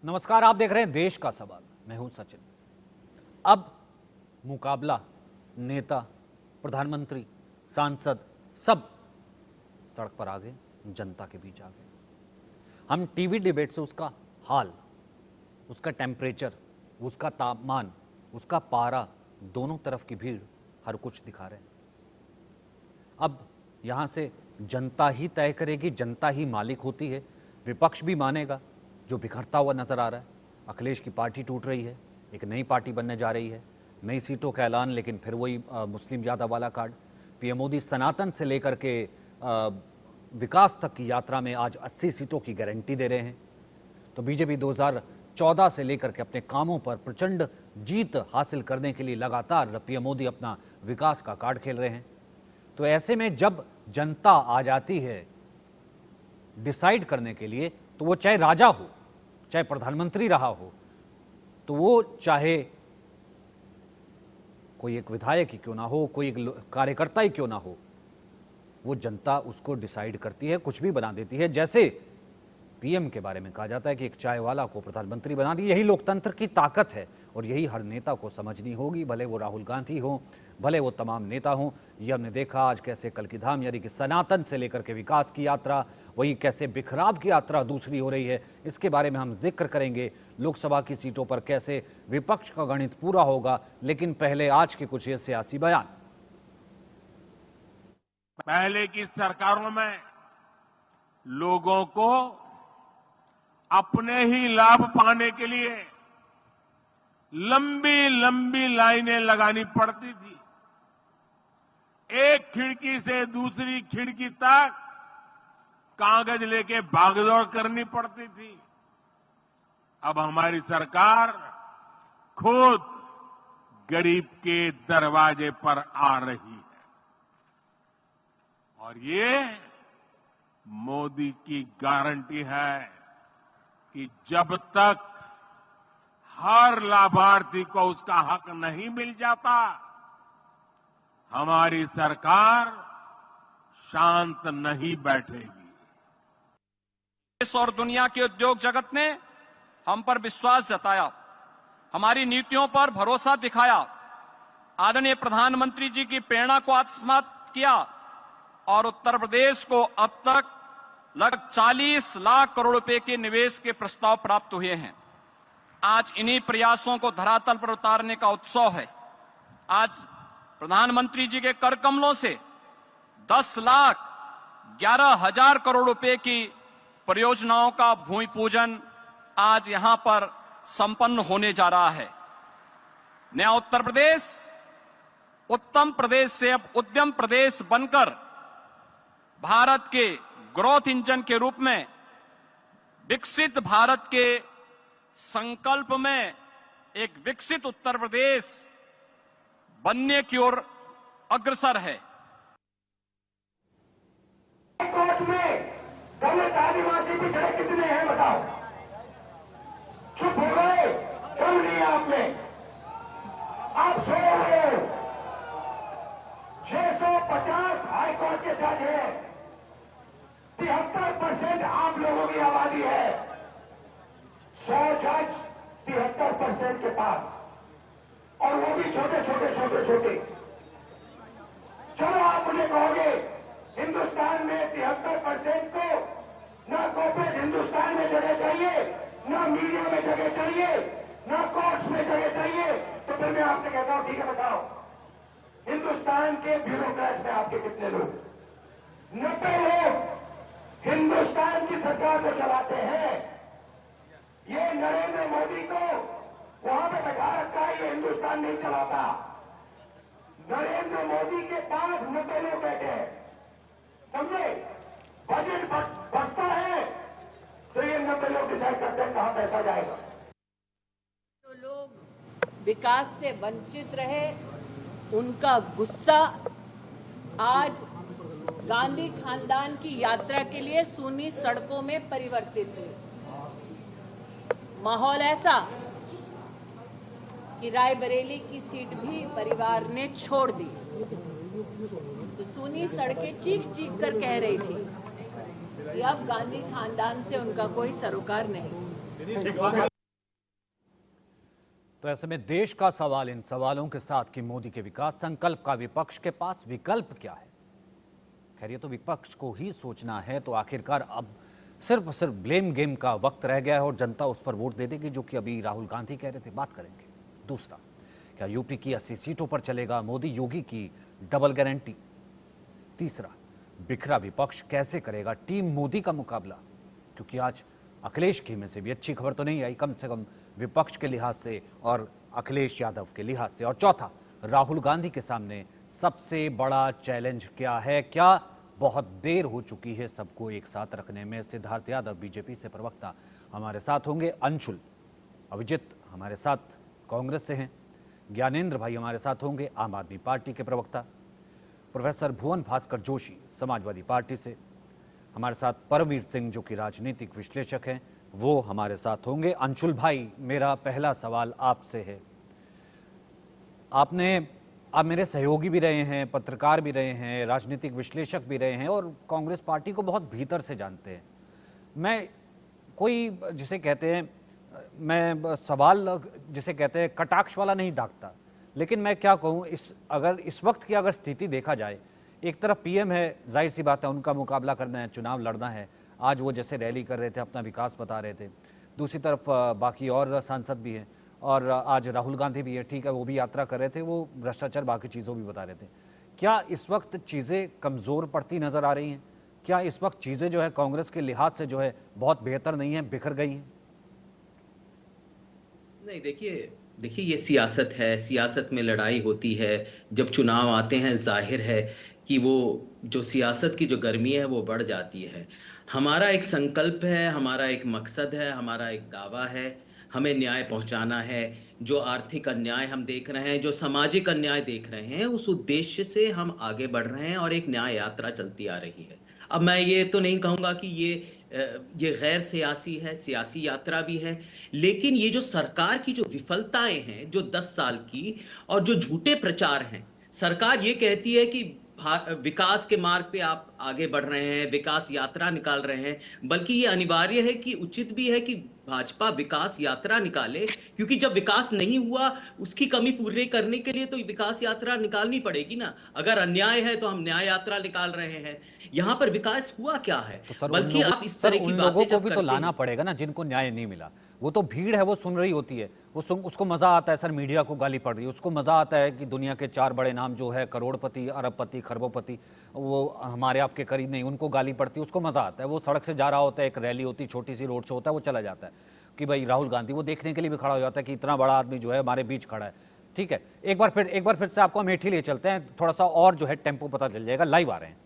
नमस्कार, आप देख रहे हैं देश का सवाल। मैं हूं सचिन। अब मुकाबला नेता, प्रधानमंत्री, सांसद सब सड़क पर आ गए, जनता के बीच आ गए। हम टीवी डिबेट से उसका हाल, उसका टेम्परेचर, उसका तापमान, उसका पारा, दोनों तरफ की भीड़ हर कुछ दिखा रहे हैं। अब यहां से जनता ही तय करेगी, जनता ही मालिक होती है। विपक्ष भी मानेगा, जो बिखरता हुआ नजर आ रहा है। अखिलेश की पार्टी टूट रही है, एक नई पार्टी बनने जा रही है, नई सीटों का ऐलान, लेकिन फिर वही मुस्लिम यादव वाला कार्ड। पीएम मोदी सनातन से लेकर के विकास तक की यात्रा में आज 80 सीटों की गारंटी दे रहे हैं। तो बीजेपी 2014 से लेकर के अपने कामों पर प्रचंड जीत हासिल करने के लिए लगातार पीएम मोदी अपना विकास का कार्ड खेल रहे हैं। तो ऐसे में जब जनता आ जाती है डिसाइड करने के लिए, तो वो चाहे राजा हो, चाहे प्रधानमंत्री रहा हो, तो वो चाहे कोई एक विधायक ही क्यों ना हो, कोई एक कार्यकर्ता ही क्यों ना हो, वो जनता उसको डिसाइड करती है, कुछ भी बना देती है। जैसे पीएम के बारे में कहा जाता है कि एक चाय वाला को प्रधानमंत्री बना दी। यही लोकतंत्र की ताकत है और यही हर नेता को समझनी होगी, भले वो राहुल गांधी हो, भले वो तमाम नेता हों। ये हमने देखा आज कैसे कल की धाम यानी कि सनातन से लेकर के विकास की यात्रा, वही कैसे बिखराव की यात्रा दूसरी हो रही है। इसके बारे में हम जिक्र करेंगे। लोकसभा की सीटों पर कैसे विपक्ष का गणित पूरा होगा, लेकिन पहले आज के कुछ ये सियासी बयान। पहले की सरकारों में लोगों को अपने ही लाभ पाने के लिए लंबी लंबी लाइनें लगानी पड़ती थी। एक खिड़की से दूसरी खिड़की तक कागज लेके भागदौड़ करनी पड़ती थी। अब हमारी सरकार खुद गरीब के दरवाजे पर आ रही है और ये मोदी की गारंटी है कि जब तक हर लाभार्थी को उसका हक नहीं मिल जाता, हमारी सरकार शांत नहीं बैठेगी। देश और दुनिया के उद्योग जगत ने हम पर विश्वास जताया, हमारी नीतियों पर भरोसा दिखाया, आदरणीय प्रधानमंत्री जी की प्रेरणा को आत्मसात किया और उत्तर प्रदेश को अब तक लगभग 40 लाख करोड़ रुपए के निवेश के प्रस्ताव प्राप्त हुए हैं। आज इन्हीं प्रयासों को धरातल पर उतारने का उत्सव है। आज प्रधानमंत्री जी के कर कमलों से 10,11,000 करोड़ रुपए की परियोजनाओं का भूमि पूजन आज यहां पर संपन्न होने जा रहा है। नया उत्तर प्रदेश उत्तम प्रदेश से अब उद्यम प्रदेश बनकर भारत के ग्रोथ इंजन के रूप में विकसित भारत के संकल्प में एक विकसित उत्तर प्रदेश बनने की ओर अग्रसर है। कोर्ट में दलित आदिवासी पिछड़े कितने हैं बताओ? चुप हो गए, कम नहीं आप में, आप सो रहे हो। 650 हाईकोर्ट के जज हैं, 73% आप लोगों की आबादी है, 100 जज 73% के पास, और वो भी छोटे छोटे। चलो आप मुझे कहोगे हिंदुस्तान में 73% को ना कॉर्पोरेट हिंदुस्तान में जगह चाहिए, ना मीडिया में जगह चाहिए, ना कोर्ट्स में जगह चाहिए, तो फिर मैं आपसे कहता हूं ठीक है बताओ, हिंदुस्तान के ब्यूरोक्रेट्स में आपके कितने लोग? 90 लोग हिंदुस्तान की सरकार को चलाते हैं। ये नरेंद्र मोदी को वहां पे बैठा रखा है, ये हिंदुस्तान नहीं चलाता। नरेंद्र मोदी के पास 90 लोग बैठे हैं, समझे? बजट बढ़ता है तो ये 90 लोग डिसाइड करते हैं कहां पैसा जाएगा। जो लोग विकास से वंचित रहे, उनका गुस्सा आज गांधी खानदान की यात्रा के लिए सूनी सड़कों में परिवर्तित है। माहौल ऐसा कि रायबरेली की सीट भी परिवार ने छोड़ दी, तो सूनी सड़कें चीख कर कह रही थी कि अब गांधी खानदान से उनका कोई सरोकार नहीं। तो ऐसे में देश का सवाल इन सवालों के साथ कि मोदी के विकास संकल्प का विपक्ष के पास विकल्प क्या है। खैर ये तो विपक्ष को ही सोचना है। तो आखिरकार अब सिर्फ ब्लेम गेम का वक्त रह गया है और जनता उस पर वोट दे देगी, जो कि अभी राहुल गांधी कह रहे थे। बात करेंगे। दूसरा, क्या यूपी की 80 सीटों पर चलेगा मोदी योगी की डबल गारंटी। तीसरा, बिखरा विपक्ष कैसे करेगा टीम मोदी का मुकाबला, क्योंकि आज अखिलेश खेमे से भी अच्छी खबर तो नहीं आई, कम से कम विपक्ष के लिहाज से और अखिलेश यादव के लिहाज से। और चौथा, राहुल गांधी के सामने सबसे बड़ा चैलेंज क्या है। क्या बहुत देर हो चुकी है सबको एक साथ रखने में। सिद्धार्थ यादव बीजेपी से प्रवक्ता हमारे साथ होंगे, अंशुल अभिजीत हमारे साथ कांग्रेस से हैं, ज्ञानेंद्र भाई हमारे साथ होंगे आम आदमी पार्टी के प्रवक्ता, प्रोफेसर भुवन भास्कर जोशी समाजवादी पार्टी से, हमारे साथ परमवीर सिंह जो कि राजनीतिक विश्लेषक हैं वो हमारे साथ होंगे। अंशुल भाई, मेरा पहला सवाल आपसे है। आप मेरे सहयोगी भी रहे हैं, पत्रकार भी रहे हैं, राजनीतिक विश्लेषक भी रहे हैं और कांग्रेस पार्टी को बहुत भीतर से जानते हैं। मैं कोई जिसे कहते हैं, मैं सवाल जिसे कहते हैं कटाक्ष वाला नहीं दागता, लेकिन मैं क्या कहूँ, अगर इस वक्त की अगर स्थिति देखा जाए, एक तरफ पीएम है, जाहिर सी बात है उनका मुकाबला करना है, चुनाव लड़ना है। आज वो जैसे रैली कर रहे थे, अपना विकास बता रहे थे। दूसरी तरफ बाकी और सांसद भी हैं और आज राहुल गांधी भी है, ठीक है, वो भी यात्रा कर रहे थे, वो भ्रष्टाचार बाकी चीज़ों भी बता रहे थे। क्या इस वक्त चीज़ें कमज़ोर पड़ती नज़र आ रही हैं? क्या इस वक्त चीज़ें जो है कांग्रेस के लिहाज से जो है बहुत बेहतर नहीं है, बिखर गई हैं? नहीं, देखिए ये सियासत है, सियासत में लड़ाई होती है। जब चुनाव आते हैं जाहिर है कि वो जो सियासत की जो गर्मी है वो बढ़ जाती है। हमारा एक संकल्प है, हमारा एक मकसद है, हमारा एक दावा है, हमें न्याय पहुंचाना है। जो आर्थिक अन्याय हम देख रहे हैं, जो सामाजिक अन्याय देख रहे हैं, उस उद्देश्य से हम आगे बढ़ रहे हैं और एक न्याय यात्रा चलती आ रही है। अब मैं ये तो नहीं कहूँगा कि ये गैर सियासी है, सियासी यात्रा भी है, लेकिन ये जो सरकार की जो विफलताएं हैं जो 10 साल की और जो झूठे प्रचार हैं, सरकार ये कहती है कि विकास के मार्ग पे आप आगे बढ़ रहे हैं, विकास यात्रा निकाल रहे हैं, बल्कि ये अनिवार्य है कि उचित भी है कि भाजपा विकास यात्रा निकाले, क्योंकि जब विकास नहीं हुआ उसकी कमी पूरी करने के लिए तो विकास यात्रा निकालनी पड़ेगी ना। अगर अन्याय है तो हम न्याय यात्रा निकाल रहे हैं। यहाँ पर विकास हुआ क्या है? तो बल्कि आप इस तरह की लोगों बातें को भी तो लाना पड़ेगा ना जिनको न्याय नहीं मिला। वो तो भीड़ है, वो सुन रही होती है, उसको मजा आता है सर मीडिया को गाली पड़ रही है, उसको मजा आता है कि दुनिया के 4 बड़े नाम जो है करोड़पति, अरबपति, खरबोपति, वो हमारे आपके करीब नहीं, उनको गाली पड़ती है, उसको मजा आता है। वो सड़क से जा रहा होता है, एक रैली होती है, छोटी सी रोड शो होता है, वो चला जाता है कि भाई राहुल गांधी, वो देखने के लिए भी खड़ा हो जाता है कि इतना बड़ा आदमी जो है हमारे बीच खड़ा है। ठीक है, एक बार फिर से आपको अमेठी ले चलते हैं, थोड़ा सा और जो है टेम्पो पता चल जाएगा। लाइव आ रहे हैं।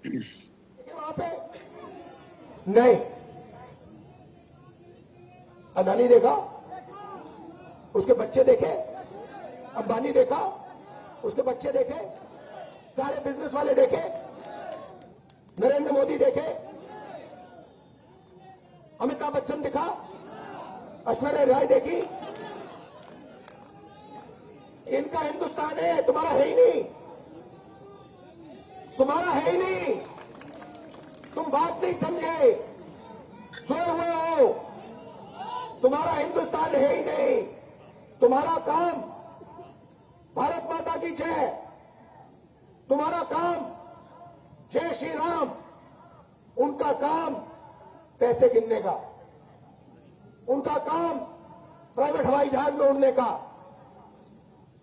नहीं, अदानी देखा, उसके बच्चे देखे, अंबानी देखा, उसके बच्चे देखे, सारे बिजनेस वाले देखे, नरेंद्र मोदी देखे, अमिताभ बच्चन दिखा, ऐश्वर्या राय देखी। इनका हिंदुस्तान है, तुम्हारा है ही नहीं, तुम्हारा है ही नहीं। तुम बात नहीं समझे, सोए हुए हो। तुम्हारा हिंदुस्तान है ही नहीं। तुम्हारा काम भारत माता की जय, तुम्हारा काम जय श्री राम, उनका काम पैसे गिनने का, उनका काम प्राइवेट हवाई जहाज में उड़ने का,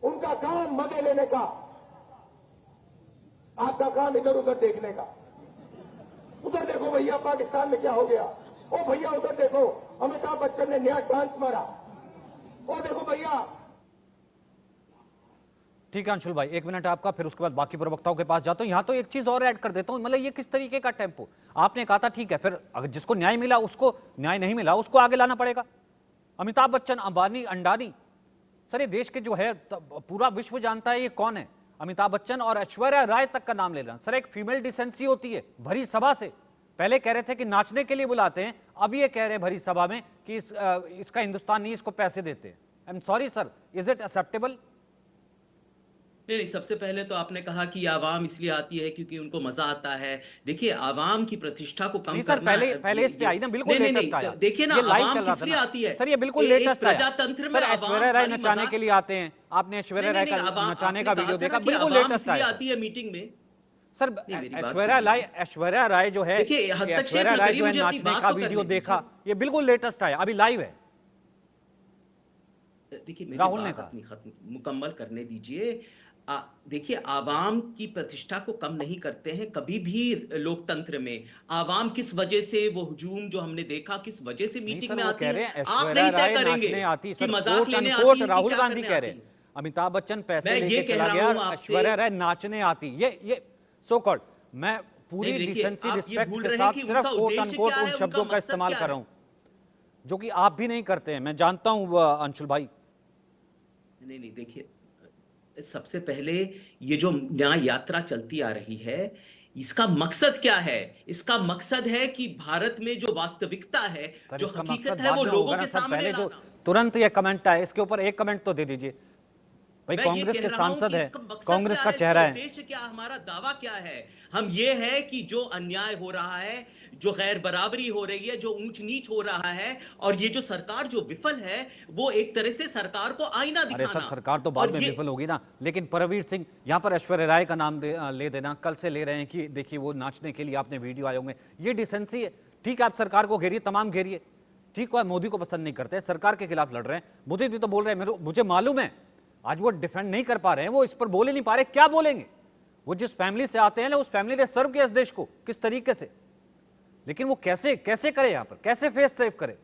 उनका काम मजे लेने का, आपका काम इधर उधर देखने का। उधर देखो भैया पाकिस्तान में क्या हो गया, ओ भैया उधर देखो अमिताभ बच्चन ने नया डांस मारा, ओ देखो भैया। ठीक है अंशुल भाई, 1 मिनट आपका, फिर उसके बाद बाकी प्रवक्ताओं के पास जाता हूं। यहां तो एक चीज और ऐड कर देता हूं, मतलब ये किस तरीके का टेम्पो आपने कहा था, ठीक है, फिर अगर जिसको न्याय मिला उसको न्याय नहीं मिला, उसको आगे लाना पड़ेगा। अमिताभ बच्चन, अंबानी, अंडानी, सर ये देश के जो है पूरा विश्व जानता है ये कौन है। अमिताभ बच्चन और ऐश्वर्या राय तक का नाम ले लेना। सर एक फीमेल डिसेंसी होती है भरी सभा से, पहले कह रहे थे कि नाचने के लिए बुलाते हैं, अब ये कह रहे हैं भरी सभा में कि इसका हिंदुस्तान नहीं, इसको पैसे देते हैं। I am sorry sir, is it acceptable? नहीं नहीं, सबसे पहले तो आपने कहा कि आवाम इसलिए आती है क्योंकि उनको मजा आता है। देखिए, आवाम की प्रतिष्ठा को कम नहीं सर, करना पहले इस पे आई ना, बिल्कुल नहीं लेटेस्ट आया। देखिए ना, ये लाइव आवाम चल रहा किस था लिए ना आती है सर, ये बिल्कुल एक लेटेस्ट आया। प्रजातंत्र में सर आवाम ऐश्वर्या राय खाली नचाने मजाक के लिए आते हैं, आपने ऐश्वर्या राय का नचाने का आपने वीडियो कहा था देखा, ना कि बिल्कुल आवाम लेटेस्ट इसलिए आया आती है मीटिंग में। सर। नहीं, मेरी बात ऐश्वर्या राय जो है, देखिए, हस्तक्षेप ऐश्वर्या न राय करिए, जो है मुझे अपनी नाचने बात का तो वीडियो करने देखा, दीजिए। ये बिल्कुल लेटेस्ट आया, अभी लाइव है। देखिए, मेरी राहुल ने बात कहा। अपनी खत्म मुकम्मल करने दीजिए। देखिए, आवाम की प्रतिष्ठा को कम नहीं करते हैं कभी भी लोकतंत्र में। आवाम किस वजह से वो हुजूम जो हमने देखा, किस वजह से नहीं मीटिंग सर, में वो आती कह है, रहे हैं आप ऐश्वर्या नहीं तय राय करेंगे नाचने आती, कि सर मजाक कोट लेने अनकोट आती है कि राहुल क्या गांधी करने कह आती रहे हैं। है। अमिताभ बच्चन पैसे मैं ये लेके कह चला रहा गया, हूं आपसे। ऐश्वर्या राय नाचने आती, ये सो कॉल्ड, मैं पूरी नहीं, देखिए, डिसेंसी आप ये रिस्पेक्ट भूल के रहे हैं साथ कि सिर्फ उनका कोट उद्देश्य अनकोट क्या उन है, शब्दों उनका का मकसद इस्तेमाल क्या कर रहा है। हूं जो कि आप भी नहीं करते हैं, मैं जानता हूं अंशुल भाई। नहीं नहीं, देखिए, सबसे पहले ये जो न्याय यात्रा चलती आ रही है, इसका मकसद क्या है? इसका मकसद है कि भारत में जो वास्तविकता है, सर जो इसका हकीकत मकसद है, बाद वो में लोगों होगा ना के सर, सामने पहले जो लाना। तुरंत ये कमेंट आया, इसके ऊपर एक कमेंट तो दे दीजिए भाई। मैं ये कांग्रेस कह के रहा हूं सांसद कि है, इसका मकसद कांग्रेस क्या का है, चेहरा इसका है। उद्देश्य क्या, हमारा दावा क्या है? हम ये है कि जो अन्याय हो रहा है, जो गैर बराबरी हो रही है, जो ऊंच नीच हो रहा है, और ये जो सरकार जो विफल है, वो एक तरह से सरकार को आईना अरे सर दिखाना। सरकार तो बाद और में ये विफल होगी ना, लेकिन परमवीर सिंह यहाँ पर ऐश्वर्या राय का नाम ले देना, कल से ले रहे हैं कि देखिए वो नाचने के लिए आपने वीडियो आए होंगे, ये डिसेंसी है। ठीक है, आप सरकार को घेरिए, तमाम घेरिए, ठीक है, मोदी को पसंद नहीं करते, सरकार के खिलाफ लड़ रहे हैं, मोदी भी तो बोल रहे हैं, मुझे मालूम है आज वो डिफेंड नहीं कर पा रहे हैं, वो इस पर बोल ही नहीं पा रहे, क्या बोलेंगे? वो जिस फैमिली से आते हैं ना, उस फैमिली ने सर्व किया इस देश को किस तरीके से, लेकिन वो कैसे कैसे करे, यहां पर कैसे फेस सेव करे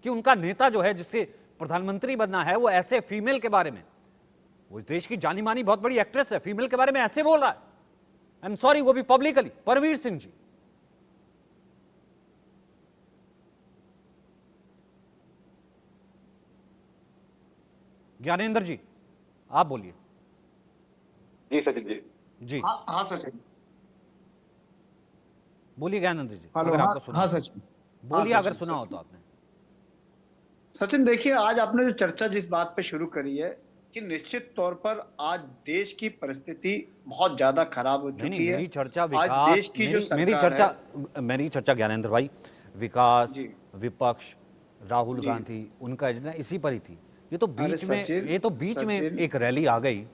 कि उनका नेता जो है, जिसके प्रधानमंत्री बनना है, वो ऐसे फीमेल के बारे में, वो इस देश की जानी मानी बहुत बड़ी एक्ट्रेस है, फीमेल के बारे में ऐसे बोल रहा है। आई एम सॉरी, वो भी पब्लिकली। परमवीर सिंह जी, ज्ञानेंद्र जी, आप बोलिए। जी सचिन जी। जी हाँ सचिन। बोलिए ज्ञानेंद्र जी, हेलो। अगर हाँ आपको सुना हाँ हो। सचिन। बोलिए हाँ, अगर सचिन, सुना हो सचिन। तो आपने। सचिन देखिए, आज आपने जो चर्चा जिस बात पे शुरू करी है कि निश्चित तौर पर आज देश की परिस्थिति बहुत ज्यादा खराब हो नहीं चुकी है। मेरी चर्चा आज विकास, देश की जो मेरी चर्चा ज्ञानेंद्र भाई, विकास, जी। विपक्ष, राहुल जी। गांधी, उनका एजेंडा इसी पर ही थी। ये तो अरे बीच में सचिन, ये तो बीच में सचिन। एक रैली आ गई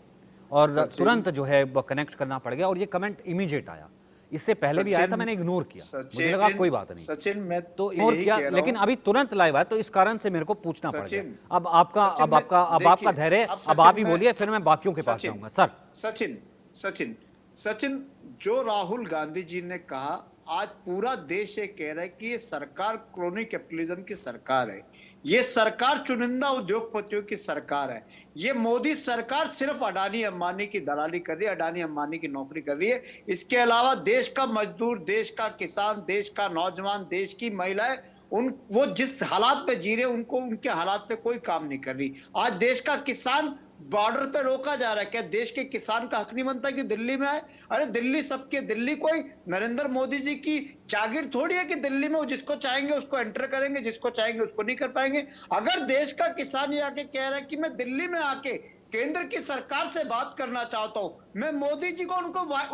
और सचिन। तुरंत जो है कनेक्ट करना पड़ गया, और ये कमेंट इमीडिएट आया। इससे पहले भी आया था, सचिन, मैंने इग्नोर किया, मुझे सचिन, लगा कोई बात नहीं, सचिन मैं तो इग्नोर यही किया, कह रहा लेकिन हूं। अभी तुरंत लाइव आया, तो इस कारण से मेरे को पूछना पड़ गया। सचिन, अब आपका सचिन, अब आपका अब देखिए, आपका धैर्य, अब अब आप ही सचिन, बोलिए, फिर मैं बाकियों के पास सचिन, जाऊंगा। सर सचिन सचिन सचिन जो राहुल गांधी जी ने कहा, आज पूरा देश ये कह रहा है कि ये सरकार क्रोनी कैपिटलिज्म की सरकार है, ये सरकार चुनिंदा उद्योगपतियों की सरकार है, ये मोदी सरकार सिर्फ अडानी अंबानी की दलाली कर रही है, अडानी अंबानी की नौकरी कर रही है। इसके अलावा देश का मजदूर, देश का किसान, देश का नौजवान, देश की महिलाएं, वो जिस हालात पे जी रहे हैं, उनको उनके हालात पे कोई काम नहीं कर रही। आज देश का किसान बॉर्डर पे रोका जा रहा है। क्या देश के किसान का हक नहीं बनता कि दिल्ली में आए? अरे दिल्ली सबके, दिल्ली कोई नरेंद्र मोदी जी की जागीर थोड़ी है कि दिल्ली में वो जिसको चाहेंगे उसको एंटर करेंगे, जिसको चाहेंगे उसको नहीं कर पाएंगे। अगर देश का किसान ये आके कह रहा है कि मैं दिल्ली में आके केंद्र की सरकार से बात करना चाहता हूं, मैं मोदी जी को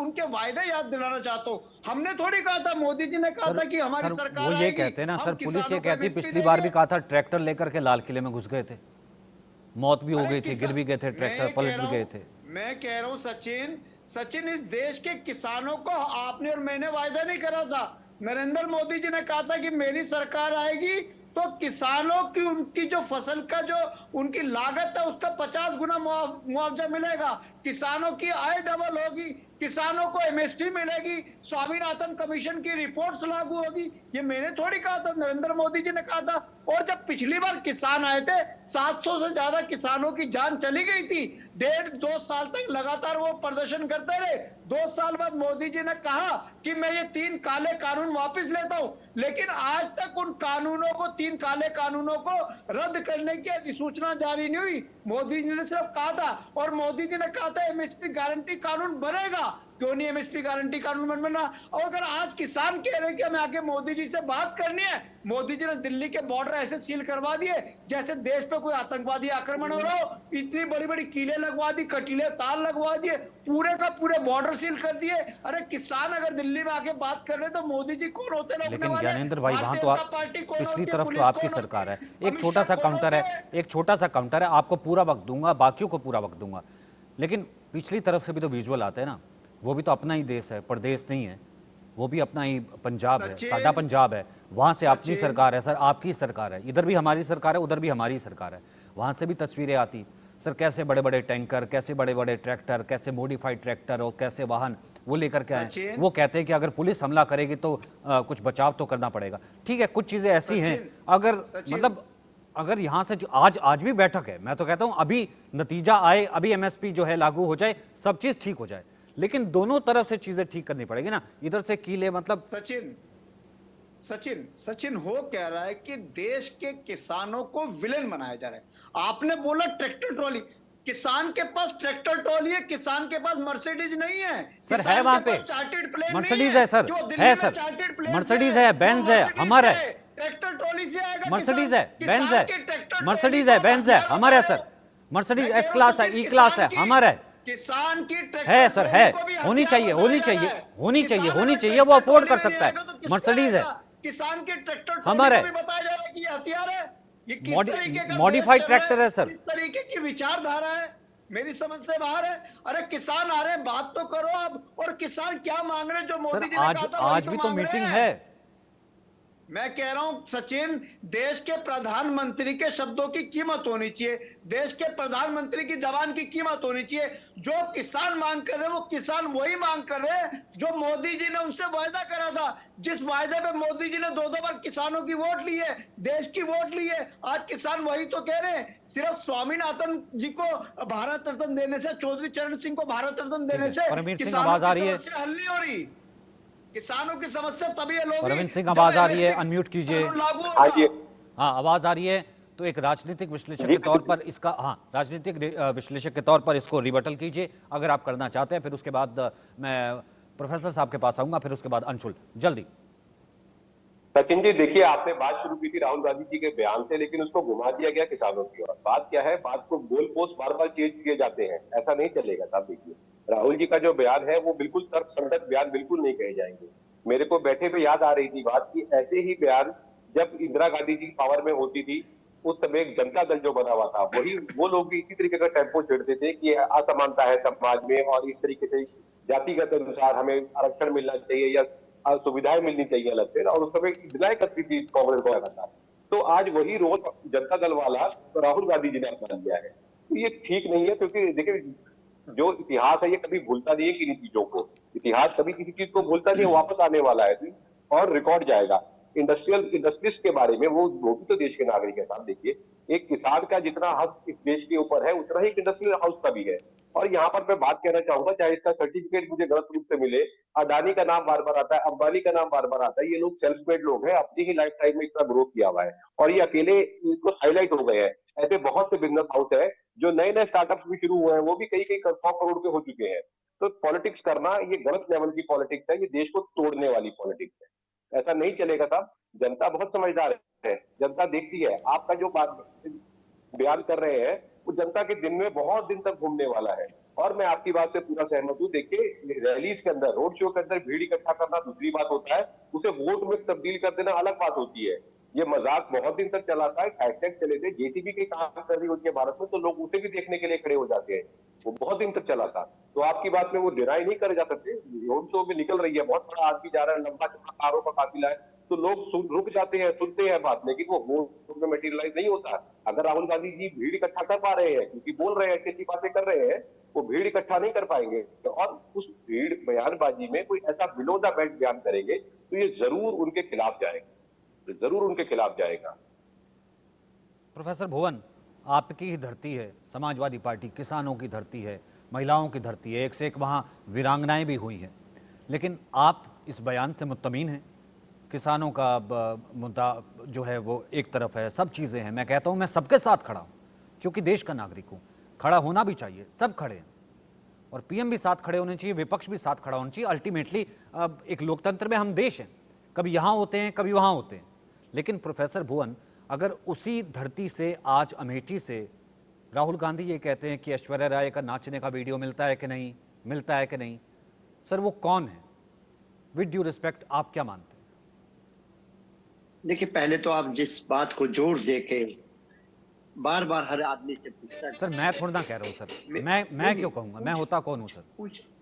उनके वायदे याद दिलाना चाहता हूं। हमने थोड़ी कहा था, मोदी जी ने कहा था कि हमारी सरकार वो ये आएगी, कहते हैं ना हम सर, पुलिस किसानों ये को कहती, MSP पिछली बार भी देंगे। कहा था, ट्रैक्टर लेकर के लाल किले में घुस गए थे, मौत भी हो गई थी, गिर भी गए थे, मैं ट्रैक्टर कह पलट रहा भी गए हूं- थे। मैं कह रहा हूं सचिन, इस देश के किसानों को आपने और मैंने वायदा नहीं करा था। नरेंद्र मोदी जी ने कहा था कि मेरी सरकार आएगी तो किसानों की, उनकी जो फसल का जो उनकी लागत है उसका 50 गुना मुआवजा मिलेगा, किसानों की आय डबल होगी, किसानों को एमएसपी मिलेगी, स्वामीनाथन कमीशन की रिपोर्ट्स लागू होगी। ये मैंने थोड़ी कहा था, नरेंद्र मोदी जी ने कहा था। और जब पिछली बार किसान आए थे, 700 से ज्यादा किसानों की जान चली गई थी। 1.5-2 साल तक लगातार वो प्रदर्शन करते रहे। 2 साल बाद मोदी जी ने कहा कि मैं ये 3 काले कानून वापस लेता हूं, लेकिन आज तक उन कानूनों को, 3 काले कानूनों को रद्द करने की अधिसूचना जारी नहीं हुई। मोदी जी ने सिर्फ कहा था, और मोदी जी ने कहा था एमएसपी गारंटी कानून बनेगा, क्यों नहीं एमएसपी गारंटी कानून बना? और अगर आज किसान कह रहे हैं कि हमें आके मोदी जी से बात करनी है, मोदी जी ने दिल्ली के बॉर्डर ऐसे सील करवा दिए जैसे देश पे कोई आतंकवादी आक्रमण हो रहा हो। इतनी बड़ी बड़ी कीले लगवा दी, कटीले तार लगवा दिए, पूरे का पूरे बॉर्डर सील कर दिए। अरे किसान अगर दिल्ली में आके बात कर रहे तो मोदी जी कौन होते हैं? लेकिन ज्ञानेंद्र भाई, वहां तो आप पिछली तरफ तो आपकी सरकार है। एक छोटा सा काउंटर है, आपको पूरा वक्त दूंगा, बाकियों को पूरा वक्त दूंगा। लेकिन पिछली तरफ से भी तो विजुअल आते हैं ना, वो भी तो अपना ही देश है, प्रदेश नहीं है, वो भी अपना ही पंजाब है, सादा पंजाब है। वहां से अपनी सरकार है सर, आपकी सरकार है, इधर भी हमारी सरकार है, उधर भी हमारी सरकार है। वहां से भी तस्वीरें आती सर, कैसे बड़े बड़े टैंकर, कैसे बड़े बड़े ट्रैक्टर, कैसे मॉडिफाइड ट्रैक्टर और कैसे वाहन वो लेकर के आए। वो कहते हैं कि अगर पुलिस हमला करेगी तो कुछ बचाव तो करना पड़ेगा। ठीक है, कुछ चीजें ऐसी हैं, अगर मतलब अगर यहां से आज भी बैठक है, मैं तो कहता हूं अभी नतीजा आए, अभी एमएसपी जो है लागू हो जाए, सब चीज ठीक हो जाए, लेकिन दोनों तरफ से चीजें ठीक करनी पड़ेगी ना। इधर से कीले मतलब सचिन हो कह रहा है कि देश के किसानों को विलेन बनाया जा रहा है। आपने बोला ट्रैक्टर ट्रॉली, किसान के पास ट्रैक्टर ट्रॉली है, किसान के पास मर्सिडीज नहीं है सर। है वहां पे मर्सिडीज है सर, है सर, मर्सिडीज है, बेंज है, हमारा है। ट्रैक्टर ट्रॉली से आएगा, मर्सिडीज है, बेंज है, मर्सिडीज है, बेंज है, हमारा है सर। मर्सिडीज एस क्लास है, ई क्लास है, हमारा है। किसान की है सर, है, होनी चाहिए, होनी चाहिए, होनी चाहिए, होनी चाहिए, वो अफोर्ड कर सकता है। मर्सिडीज है, किसान के ट्रैक्टर हमारा भी बताया जा रहा है कि हथियार है। ये किस तरीके का मॉडिफाइड ट्रैक्टर है सर, इस तरीके की विचारधारा है, मेरी समझ से बाहर है। अरे किसान आ रहे हैं, बात तो करो अब। और किसान क्या मांग रहे हैं जो मोदी जी ने कहा था, आज भी तो मीटिंग है। मैं कह रहा हूं सचिन, देश के प्रधानमंत्री के शब्दों की कीमत होनी चाहिए, देश के प्रधानमंत्री की जबान की कीमत होनी चाहिए। जो किसान मांग कर रहे हैं वो किसान वही मांग कर रहे हैं जो मोदी जी ने उनसे वायदा करा था, जिस वायदे पे मोदी जी ने 2-2 बार किसानों की वोट ली है, देश की वोट ली है। आज किसान वही तो कह रहे हैं। सिर्फ स्वामीनाथन जी को भारत रत्न देने से, चौधरी चरण सिंह को भारत रत्न देने से परमवीर सिंह आवाज आ रही है, हल नहीं हो रही किसानों की समस्या। तभी ये लोग, परवीन सिंह आवाज आ रही है, अनम्यूट कीजिए। हाँ, आवाज आ रही है। तो एक राजनीतिक विश्लेषक के तौर पर इसका, हाँ, राजनीतिक विश्लेषक के तौर पर इसको रिबटल कीजिए अगर आप करना चाहते हैं। फिर उसके बाद मैं प्रोफेसर साहब के पास आऊंगा, फिर उसके बाद अंशुल, जल्दी। सचिन जी देखिए, आपने बात शुरू की थी राहुल गांधी जी के बयान से, लेकिन उसको घुमा दिया गया किसानों की ओर। बात क्या है, बात को गोल पोस्ट बार बार चेंज किए जाते हैं, ऐसा नहीं चलेगा साहब। देखिए, राहुल जी का जो बयान है वो बिल्कुल तर्कसंगत बयान बिल्कुल नहीं कहे जाएंगे। मेरे को बैठे पे याद आ रही थी बात की, ऐसे ही बयान जब इंदिरा गांधी जी पावर में होती थी उस समय एक जनता दल जो बना हुआ था, वही वो लोग भी इसी तरीके का टेम्पो छेड़ते थे कि असमानता है समाज में और इस तरीके से जातिगत अनुसार हमें आरक्षण मिलना चाहिए या सुविधाएं मिलनी चाहिए अलग से, और उस समय डिनाई करती थी कांग्रेस को लगातार। तो आज वही रोल जनता दल वाला तो राहुल गांधी जी ने अपना लिया है। तो ये ठीक नहीं है, क्योंकि देखिए जो इतिहास है ये कभी भूलता नहीं है किन्हीं चीजों को। इतिहास कभी किसी चीज को भूलता नहीं है, वापस आने वाला है और रिकॉर्ड जाएगा। इंडस्ट्रीज के बारे में वो भी तो देश के नागरिक है साहब। देखिए, एक किसान का जितना हक इस देश के ऊपर है उतना ही इंडस्ट्रियल हाउस का भी है। और यहाँ पर मैं बात कहना चाहूंगा, चाहे इसका सर्टिफिकेट मुझे गलत रूप से मिले, अडानी का नाम बार बार आता है, अंबानी का नाम बार बार आता है, ये लोग सेल्फ मेड लोग हैं, अपनी ही लाइफ टाइम में इतना ग्रो किया हुआ है और ये अकेले इनको हाईलाइट हो गए हैं। ऐसे बहुत से बिजनेस हाउस है जो नए नए स्टार्टअप्स भी शुरू हुए हैं, वो भी कई 100 करोड़ के हो चुके हैं। तो पॉलिटिक्स करना ये गलत लेवल की पॉलिटिक्स है, ये देश को तोड़ने वाली पॉलिटिक्स है। ऐसा नहीं चलेगा साहब। जनता बहुत समझदार है, जनता देखती है। आपका जो बयान कर रहे हैं वो जनता के दिन में बहुत दिन तक घूमने वाला है। और मैं आपकी बात से पूरा सहमत हूँ। देखिए, रैलीज के अंदर, रोड शो के अंदर भीड़ इकट्ठा करना दूसरी बात होता है, उसे वोट में तब्दील कर देना अलग बात होती है। ये मजाक बहुत दिन तक चला था, हैशटैग चले थे, जेसीबी के काम कर रही होती है भारत में तो लोग उसे भी देखने के लिए खड़े हो जाते हैं, वो बहुत दिन तक चला था। तो आपकी बात में वो डिनाई नहीं करे जा सकते। रोड शो में निकल रही है, बहुत बड़ा आदमी जा रहा है, लंबा चौड़ा कारों का काफिला है, तो लोग रुक जाते हैं, सुनते हैं बात, लेकिन वो वोट में मटेरियलाइज नहीं होता। अगर राहुल गांधी जी भीड़ इकट्ठा कर पा रहे हैं, क्योंकि बोल रहे हैं, अच्छी बातें कर रहे हैं, वो भीड़ इकट्ठा नहीं कर पाएंगे और उस भीड़ बयानबाजी में कोई ऐसा बिलो द बेल्ट बयान करेंगे तो ये जरूर उनके खिलाफ जाएगा, जरूर उनके खिलाफ जाएगा। प्रोफेसर भुवन, आपकी ही धरती है, समाजवादी पार्टी, किसानों की धरती है, महिलाओं की धरती है, एक से एक वहां वीरांगनाएं भी हुई हैं, लेकिन आप इस बयान से मुत्तमीन हैं? किसानों का मुद्दा जो है वो एक तरफ है, सब चीज़ें हैं। मैं कहता हूं मैं सबके साथ खड़ा हूं, क्योंकि देश का नागरिक हूं, खड़ा होना भी चाहिए, सब खड़े हैं। और पीएम भी साथ खड़े होने चाहिए, विपक्ष भी साथ खड़ा होना चाहिए। अल्टीमेटली एक लोकतंत्र में हम देश हैं, कभी यहाँ होते हैं कभी वहाँ होते हैं। लेकिन प्रोफेसर भुवन, अगर उसी धरती से आज अमेठी से राहुल गांधी ये कहते हैं कि ऐश्वर्या राय का नाचने का वीडियो मिलता है कि नहीं, मिलता है कि नहीं, सर वो कौन है? विद ड्यू रिस्पेक्ट, आप क्या मानते हैं? देखिए, पहले तो आप जिस बात को जोर दे के बार बार हर आदमी से पूछता है, सर मैं थोड़ा ना कह रहा हूँ सर, मैं क्यों कहूंगा, मैं होता कौन हूँ सर?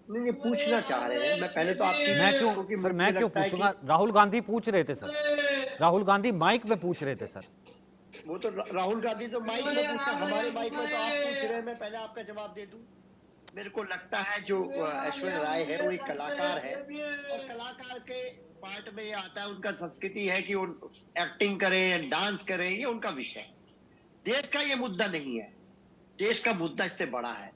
नहीं पूछना चाह रहे हैं। मैं पहले तो आपकी मैं क्यों सर, मैं क्यों पूछूंगा? राहुल गांधी पूछ रहे थे सर, राहुल गांधी माइक में पूछ रहे थे सर। वो तो राहुल गांधी तो माइक में पूछा, हमारे माइक में तो आप पूछ रहे हैं। मैं पहले आपका जवाब दे दूं। मेरे को लगता है जो ऐश्वर्या राय है वो एक कलाकार है, और कलाकार के पार्ट में ये आता है, उनका संस्कृति है कि वो एक्टिंग करें, डांस करें, ये उनका विषय है। देश का ये मुद्दा नहीं है, देश का मुद्दा इससे बड़ा है।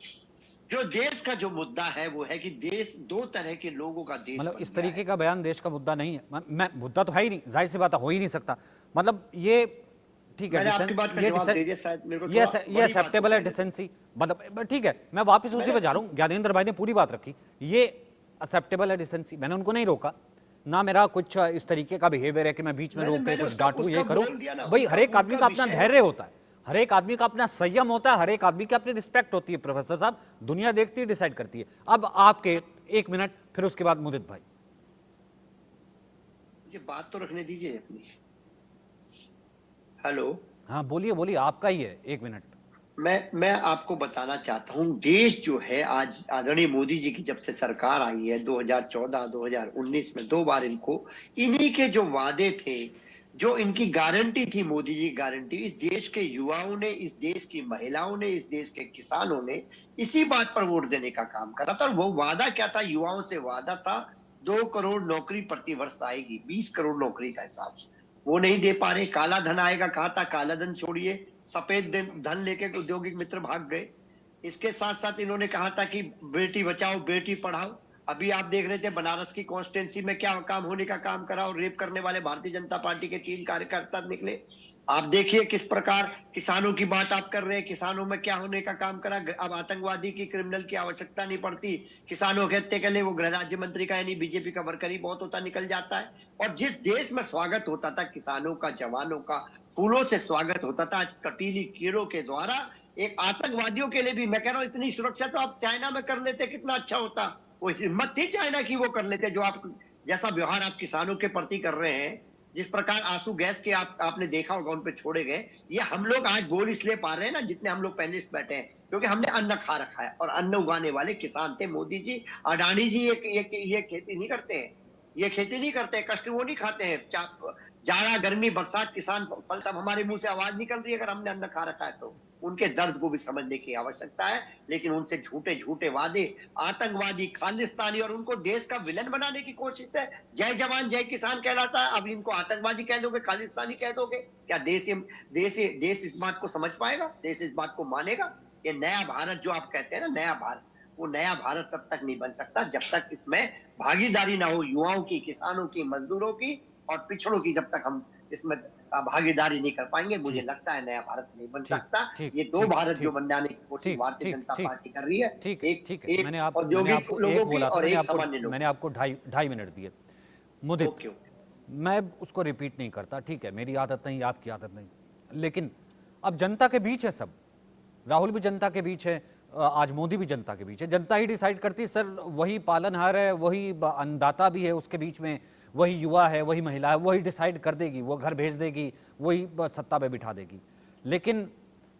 जो देश का जो मुद्दा है वो है कि देश दो तरह के लोगों का देश, मतलब इस तरीके का बयान देश का मुद्दा नहीं है। मैं मुद्दा तो है ही नहीं, जाहिर सी बात है, हो ही नहीं सकता। मतलब ये ठीक है, ये एक्सेप्टेबल है डिसेंसी, मतलब ठीक है। मैं वापस उसी पे जा रहा हूँ, ज्ञानेंद्र भाई ने पूरी बात रखी, ये एक्सेप्टेबल है डिसेंसी। मैंने उनको नहीं रोका ना, मेरा कुछ इस तरीके का बिहेवियर है कि मैं बीच में रोक के कुछ डांटूं, ये करूं। भाई हर एक आदमी का अपना धैर्य होता है, हर एक आदमी का अपना संयम होता है, हर एक आदमी की अपनी रिस्पेक्ट होती है। प्रोफेसर साहब, दुनिया देखती है, डिसाइड करती है। अब आपके 1 मिनट, फिर उसके बाद मुदित भाई। ये बात तो रखने दीजिए अपनी। हेलो, हाँ बोलिए बोलिए, आपका ही है 1 मिनट। मैं आपको बताना चाहता हूं, देश जो है आज आदरणीय मोदी जी की जब से सरकार आई है 2014 2019 में 2 बार इनको इन्हीं के जो वादे थे, जो इनकी गारंटी थी, मोदी जी की गारंटी, इस देश के युवाओं ने, इस देश की महिलाओं ने, इस देश के किसानों ने इसी बात पर वोट देने का काम करा था। और वो वादा क्या था? युवाओं से वादा था 2 करोड़ नौकरी प्रति वर्ष आएगी, 20 करोड़ नौकरी का हिसाब से। वो नहीं दे पा रहे। काला धन आएगा कहा था, काला धन छोड़िए, सफेद धन लेके औद्योगिक मित्र भाग गए। इसके साथ साथ इन्होंने कहा था कि बेटी बचाओ बेटी पढ़ाओ। अभी आप देख रहे थे बनारस की कॉन्स्टिट्यूंसी में क्या काम होने का काम करा, और रेप करने वाले भारतीय जनता पार्टी के 3 कार्यकर्ता निकले। आप देखिए किस प्रकार किसानों की बात आप कर रहे हैं, किसानों में क्या होने का काम करा। अब आतंकवादी की, क्रिमिनल की आवश्यकता नहीं पड़ती। किसानों के हत्या के लिए वो गृह राज्य मंत्री का यानी बीजेपी का वर्कर ही बहुत होता निकल जाता है। और जिस देश में स्वागत होता था किसानों का, जवानों का, फूलों से स्वागत होता था, आज कटीली कीड़ों के द्वारा एक आतंकवादियों के लिए भी, मैं कह रहा हूँ इतनी सुरक्षा तो आप चाइना में कर लेते, कितना अच्छा होता। वो हिम्मत थी चाइना की, वो कर लेते। जो आप जैसा व्यवहार आप किसानों के प्रति कर रहे हैं, जिस प्रकार आंसू गैस के आपने देखा होगा उन पे छोड़े गए, ये हम लोग आज बोल इसलिए पा रहे हैं ना, जितने हम लोग पैनलिस्ट बैठे हैं, क्योंकि हमने अन्न खा रखा है और अन्न उगाने वाले किसान थे। मोदी जी, अडानी जी ये खेती नहीं करते हैं, ये खेती नहीं करते, कष्ट वो नहीं खाते हैं। जाड़ा गर्मी बरसात किसान फल, तब हमारे मुंह से आवाज निकल रही है अगर हमने अन्न खा रखा है तो। उनके दर्द को भी समझने की आवश्यकता है। लेकिन उनसे झूठे झूठे वादे, आतंकवादी, खालिस्तानी, और उनको देश का विलन बनाने की कोशिश है। जय जवान जय किसान कहलाता है, अब इनको आतंकवादी कह दोगे, खालिस्तानी कह दोगे, क्या देश इस बात को समझ पाएगा? देश इस बात को मानेगा? ये नया भारत जो आप कहते हैं ना, नया भारत, वो नया भारत तब तक नहीं बन सकता जब तक इसमें भागीदारी ना हो युवाओं की, किसानों की, मजदूरों की और पिछड़ों की। जब तक हम इसमें भागीदारी नहीं कर पाएंगे, मुझे लगता है नया भारत नहीं बन सकता। ये 2 भारत जो बनाने की कोशिश भारतीय जनता पार्टी कर रही है, एक मैंने आपको लोगों की और एक सामान्य लोग। मैंने आपको 2.5 मिनट दिए। मुदित, मैं उसको रिपीट नहीं करता, ठीक है, मेरी आदत नहीं, आपकी आदत नहीं, लेकिन अब जनता के बीच है सब। राहुल भी जनता के बीच है, आज मोदी भी जनता के बीच है। जनता ही डिसाइड करती है सर, वही पालनहार है, वही अन्नदाता भी है उसके बीच में, वही युवा है, वही महिला है, वही डिसाइड कर देगी, वो घर भेज देगी, वही सत्ता पे बिठा देगी। लेकिन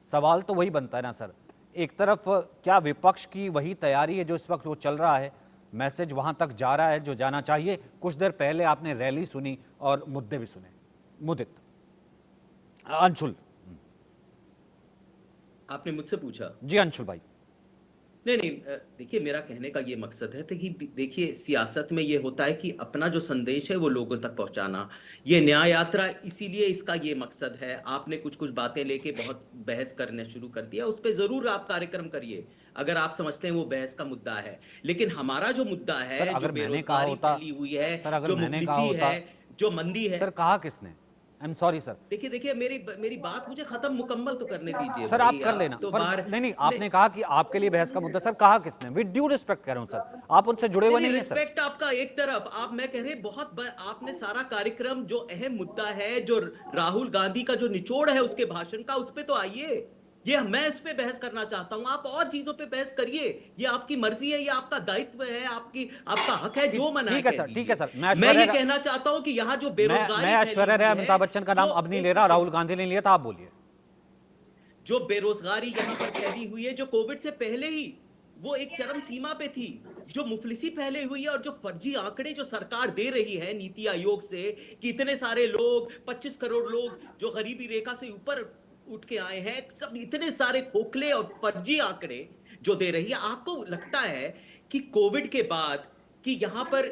सवाल तो वही बनता है ना सर, एक तरफ क्या विपक्ष की वही तैयारी है जो इस वक्त वो चल रहा है, मैसेज वहां तक जा रहा है जो जाना चाहिए? कुछ देर पहले आपने रैली सुनी और मुद्दे भी सुने। मुदित, अंशुल, आपने मुझसे पूछा? जी अंशुल भाई। नहीं, देखिए मेरा कहने का ये मकसद है कि देखिए सियासत में ये होता है कि अपना जो संदेश है वो लोगों तक पहुंचाना। ये न्याय यात्रा इसीलिए इसका ये मकसद है। आपने कुछ बातें लेके बहुत बहस करने शुरू कर दिया, उस पर जरूर आप कार्यक्रम करिए अगर आप समझते हैं वो बहस का मुद्दा है। लेकिन हमारा जो मुद्दा है, जो बेरोजगारी फैली हुई है, जो मुफलिसी है, जो मंदी है। सर कहा किसने? I am sorry sir. देखिए मेरी बात मुझे खत्म मुकम्मल तो करने दीजिए सर भाई, आप कर लेना तो पर बार नहीं, आपने कहा कि आपके लिए बहस का मुद्दा, सर कहा किसने? विद ड्यू रिस्पेक्ट कह रहा हूं सर, आप उनसे जुड़े हुए नहीं हैं सर। रिस्पेक्ट आपका एक तरफ, आप मैं कह रहे आपने सारा कार्यक्रम जो अहम मुद्दा है, जो राहुल गांधी का जो निचोड़ है उसके भाषण का, उस पे तो आइए। ये मैं इस पे बहस करना चाहता हूं, आप और चीजों पे बहस करिए। ये आपकी मर्जी है, ये आपका दायित्व है, आपका हक है, जो मना ठीक है सर, ठीक है सर। मैं ये कहना चाहता हूं कि यहाँ जो बेरोजगारी मैं ऐश्वर्या राय अमिताभ बच्चन का नाम अब नहीं ले रहा, राहुल गांधी ने लिया था, आप बोलिए। जो बेरोजगारी यहाँ पर फैली हुई है, जो कोविड से पहले ही वो एक चरम सीमा पे थी, जो मुफलिसी फैले हुई है, और जो फर्जी आंकड़े जो सरकार दे रही है नीति आयोग से कि इतने सारे लोग, 25 करोड़ लोग जो गरीबी रेखा से ऊपर उठ के आए हैं, सब इतने सारे खोखले और फर्जी आंकड़े जो दे रही है। आपको लगता है कि कोविड के बाद, कि यहाँ पर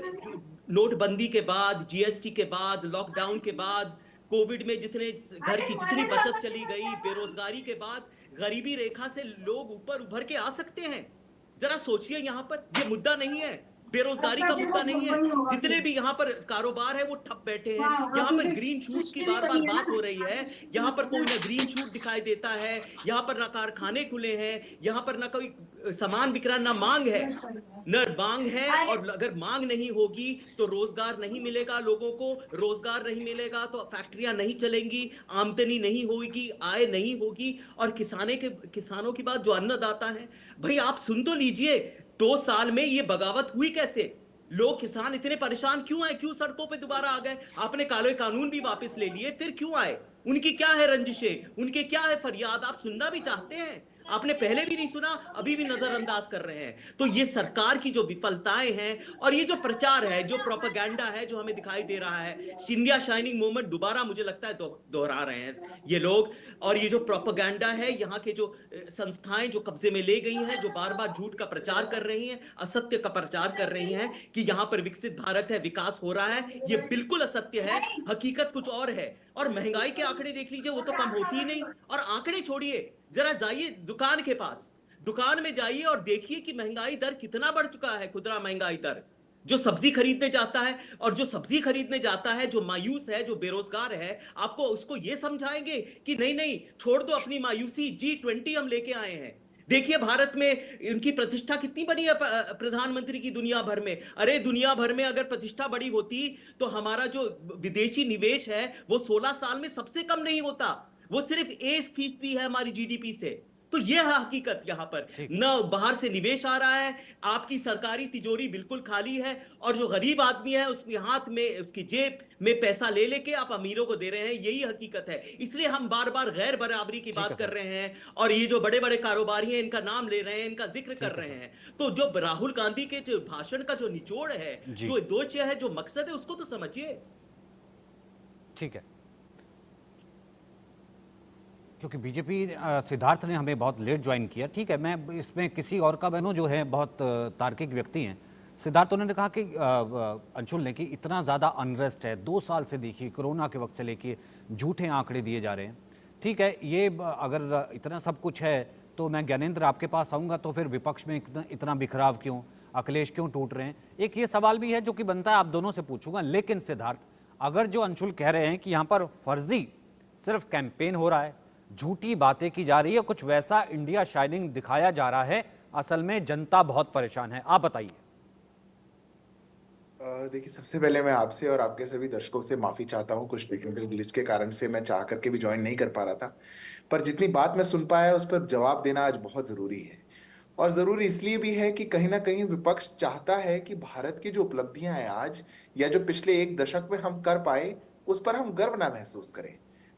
नोटबंदी के बाद, जीएसटी के बाद, लॉकडाउन के बाद, कोविड में जितने घर की जितनी बचत चली गई, बेरोजगारी के बाद गरीबी रेखा से लोग ऊपर उभर के आ सकते हैं? जरा सोचिए, यहाँ पर ये मुद्दा नहीं है, बेरोजगारी का मुद्दा नहीं है। जितने भी यहाँ पर कारोबार है वो ठप बैठे हैं। यहाँ पर ग्रीन शूट्स की बार बार बात हो रही है, यहाँ पर कोई ना ग्रीन शूट दिखाई देता है, यहाँ पर ना कारखाने खुले हैं, यहाँ पर ना कोई सामान बिक रहा, ना मांग है, न मांग है। और अगर मांग नहीं होगी तो रोजगार नहीं मिलेगा, लोगों को रोजगार नहीं मिलेगा तो फैक्ट्रियां नहीं चलेंगी, आमदनी नहीं होगी, आय नहीं होगी। और किसानों की बात, जो अन्नदाता है, भाई आप सुन तो लीजिए, 2 साल में ये बगावत हुई कैसे? लोग, किसान इतने परेशान क्यों आए, क्यों सड़कों पे दोबारा आ गए? आपने काले कानून भी वापस ले लिए, फिर क्यों आए? उनकी क्या है रंजिशें, उनके क्या है फरियाद? आप सुनना भी चाहते हैं? आपने पहले भी नहीं सुना, अभी भी नजरअंदाज कर रहे हैं। तो ये सरकार की जो विफलताएं हैं, और ये जो प्रचार है, जो प्रोपेगेंडा है, जो हमें दिखाई दे रहा है, इंडिया शाइनिंग मूवमेंट दोबारा मुझे लगता है दोहरा रहे हैं ये लोग। और ये जो प्रोपेगेंडा है, यहाँ के जो संस्थाएं जो कब्जे में ले गई हैं, जो बार बार झूठ का प्रचार कर रही हैं, असत्य का प्रचार कर रही हैं कि यहाँ पर विकसित भारत है, विकास हो रहा है, ये बिल्कुल असत्य है। हकीकत कुछ और है। और महंगाई के आंकड़े देख लीजिए, वो तो कम होती ही नहीं। और आंकड़े छोड़िए, जरा जाइए दुकान के पास, दुकान में जाइए और देखिए कि महंगाई दर कितना बढ़ चुका है, खुदरा महंगाई दर। जो सब्जी खरीदने जाता है, और जो सब्जी खरीदने जाता है, जो मायूस है, जो बेरोजगार है, आपको उसको ये समझाएंगे कि नहीं नहीं छोड़ दो अपनी मायूसी, G20 हम लेके आए हैं। देखिए भारत में इनकी प्रतिष्ठा कितनी बड़ी है प्रधानमंत्री की दुनिया भर में। अरे दुनिया भर में अगर प्रतिष्ठा बड़ी होती तो हमारा जो विदेशी निवेश है वो 16 साल में सबसे कम नहीं होता, वो सिर्फ 1% है हमारी जीडीपी से। तो यह है हकीकत। यहाँ पर न बाहर से निवेश आ रहा है, आपकी सरकारी तिजोरी बिल्कुल खाली है, और जो गरीब आदमी है उसके हाथ में, उसकी जेब में पैसा ले लेके आप अमीरों को दे रहे हैं। यही हकीकत है। इसलिए हम बार बार गैर बराबरी की बात कर रहे हैं, और ये जो बड़े बड़े कारोबारी हैं इनका नाम ले रहे हैं, इनका जिक्र कर रहे हैं। तो जो राहुल गांधी के जो भाषण का जो निचोड़ है, जो उद्देश्य है, जो मकसद है, उसको तो समझिए। ठीक है, क्योंकि बीजेपी सिद्धार्थ ने हमें बहुत लेट ज्वाइन किया। ठीक है, मैं इसमें किसी और का बहनों जो है बहुत तार्किक व्यक्ति हैं। सिद्धार्थ, उन्होंने कहा कि अंशुल ने कि इतना ज़्यादा अनरेस्ट है 2 साल से, देखिए कोरोना के वक्त से लेके झूठे आंकड़े दिए जा रहे हैं। ठीक है, ये अगर इतना सब कुछ है तो मैं ज्ञानेंद्र आपके पास आऊँगा, तो फिर विपक्ष में इतना बिखराव क्यों, अखिलेश क्यों टूट रहे हैं? एक ये सवाल भी है जो कि बनता है, आप दोनों से पूछूंगा। लेकिन सिद्धार्थ, अगर जो अंशुल कह रहे हैं कि यहाँ पर फर्जी सिर्फ कैंपेन हो रहा है, झूठी बातें की जा रही है, कुछ वैसा इंडिया शाइनिंग दिखाया जा रहा है, असल में जनता बहुत परेशान है, आप बताइए। देखिए, सबसे पहले मैं आपसे और आपके सभी दर्शकों से माफी चाहता हूं, कुछ टेक्निकल ग्लिच के कारण से मैं चाह करके भी ज्वाइन नहीं कर पा रहा था। पर जितनी बात मैं सुन पाया उस पर जवाब देना आज बहुत जरूरी है। और जरूरी इसलिए भी है कि कहीं ना कहीं विपक्ष चाहता है कि भारत की जो उपलब्धियां हैं आज, या जो पिछले 1 दशक में हम कर पाए, उस पर हम गर्व ना महसूस करें।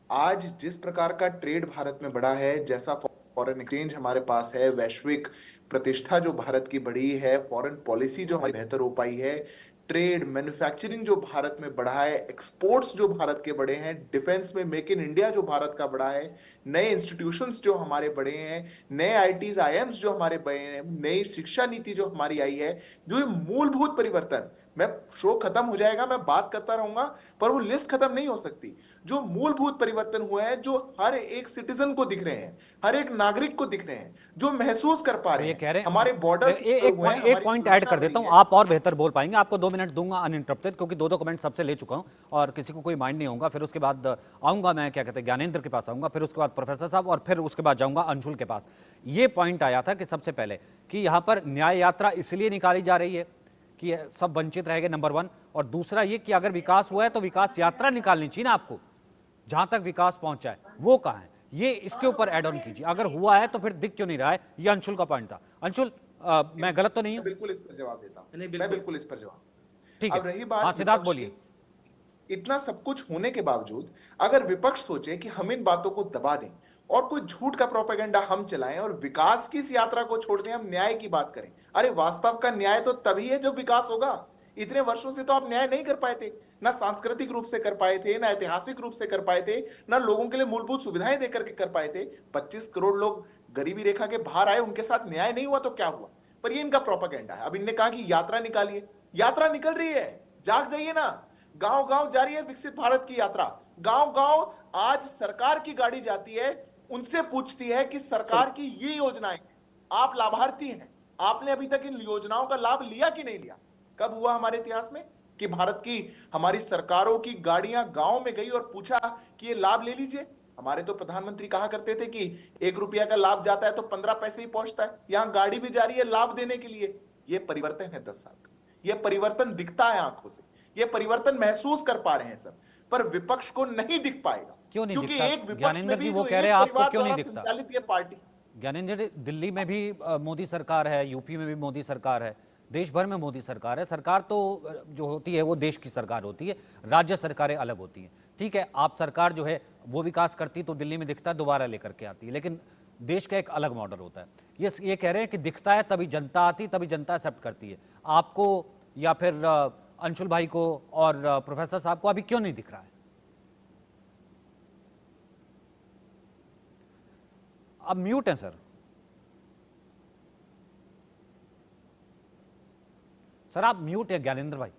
आज जिस प्रकार का ट्रेड भारत में बढ़ा है, जैसा फॉरेन एक्सचेंज हमारे पास है, वैश्विक प्रतिष्ठा जो भारत की बढ़ी है, फॉरेन पॉलिसी जो हमारी बेहतर हो पाई है, ट्रेड मैन्युफैक्चरिंग जो भारत में बढ़ा है, एक्सपोर्ट्स जो भारत के बढ़े हैं, डिफेंस में मेक इन इंडिया जो भारत का बढ़ा है, नए इंस्टीट्यूशंस जो हमारे बढ़े हैं, नए आईटीज आईएम्स जो हमारे बढ़े हैं, नई शिक्षा नीति जो हमारी आई है, जो मूलभूत परिवर्तन मैं शो खत्म हो जाएगा, मैं बात करता रहूंगा, पर वो लिस्ट खत्म नहीं हो सकती। जो मूलभूत परिवर्तन हुए हैं, जो हर एक सिटीजन को दिख रहे हैं, हर एक नागरिक को दिख रहे हैं, जो महसूस कर पा रहे ये हैं, कह रहे हैं हमारे बॉर्डर्स एक पॉइंट ऐड कर देता हूं, आप और बेहतर बोल पाएंगे। आपको 2 मिनट दूंगा अनइंटरप्टेड, क्योंकि दो कमेंट सबसे ले चुका हूं और किसी को कोई माइंड नहीं होगा। फिर उसके बाद आऊंगा मैं, क्या कहते हैं, ज्ञानेंद्र के पास आऊंगा, फिर उसके बाद प्रोफेसर साहब, और फिर उसके बाद जाऊंगा अंशुल के पास। ये पॉइंट आया था कि सबसे पहले कि यहां पर न्याय यात्रा इसलिए निकाली जा रही है कि सब वंचित रह गए, नंबर 1, और दूसरा ये कि अगर विकास हुआ है तो विकास यात्रा निकालनी चाहिए ना आपको, जहां तक विकास पहुंचा है वो कहां है, ये इसके ऊपर ऐड ऑन कीजिए। अगर हुआ है तो फिर दिख क्यों नहीं रहा है? ये अंशुल का पॉइंट था। अंशुल, मैं गलत तो नहीं हूं? बिल्कुल इस पर जवाब देता हूं, मैं बिल्कुल इस पर जवाब। ठीक है, अब रही बात, हाँ सिद्धार्थ बोलिए। इतना सब कुछ होने के बावजूद अगर विपक्ष सोचे कि हम इन बातों को दबा दें और कोई झूठ का प्रोपेगेंडा हम चलाएं और विकास की इस यात्रा को छोड़ दें, हम न्याय की बात करें, अरे वास्तव का न्याय तो तभी है जब विकास होगा। इतने वर्षों से तो आप न्याय नहीं कर पाए थे, ना सांस्कृतिक रूप से कर पाए थे, ना ऐतिहासिक रूप से कर पाए थे, ना लोगों के लिए मूलभूत सुविधाएं देकर के कर पाए थे। 25 करोड़ लोग गरीबी रेखा के बाहर आए, उनके साथ न्याय नहीं हुआ तो क्या हुआ? पर ये इनका प्रोपेगेंडा है। अब इनने कहा कि यात्रा निकालिए, यात्रा निकल रही है, जाग जाइए ना। गांव गांव जारी है विकसित भारत की यात्रा। गांव गांव आज सरकार की गाड़ी जाती है, उनसे पूछती है कि सरकार की ये योजनाएं, आप लाभार्थी हैं, आपने अभी तक इन योजनाओं का लाभ लिया कि नहीं लिया? कब हुआ हमारे इतिहास में कि भारत की हमारी सरकारों की गाड़ियां गांव में गई और पूछा कि ये लाभ ले लीजिए? हमारे तो प्रधानमंत्री कहा करते थे कि 1 रुपया का लाभ जाता है तो 15 पैसे ही पहुंचता है। यहां गाड़ी भी जा रही है लाभ देने के लिए। ये परिवर्तन है 10 साल का। ये परिवर्तन दिखता है आंखों से, ये परिवर्तन महसूस कर पा रहे हैं सब, पर विपक्ष को नहीं दिख पाएगा। क्यों नहीं क्योंकि दिखता? एक विपक्ष ज्ञानेंद्र में जी भी वो जो कह रहे एक हैं, आपको परिवार क्यों नहीं द्वारा दिखता? संचालित ये पार्टी। ज्ञानेंद्र जी, दिल्ली में भी मोदी सरकार है, यूपी में भी मोदी सरकार है, देश भर में मोदी सरकार है। सरकार तो जो होती है वो देश की सरकार होती है, राज्य सरकारें अलग होती हैं। ठीक है, आप सरकार जो है वो विकास करती तो दिल्ली में दिखता, दोबारा लेकर के आती है, लेकिन देश का एक अलग मॉडल होता है। ये कह रहे हैं कि दिखता है तभी जनता आती, तभी जनता एक्सेप्ट करती है। आपको या फिर अंशुल भाई को और प्रोफेसर साहब को अभी क्यों नहीं दिख रहा है? अब म्यूट है सर। सर आप म्यूट है ज्ञानेंद्र भाई।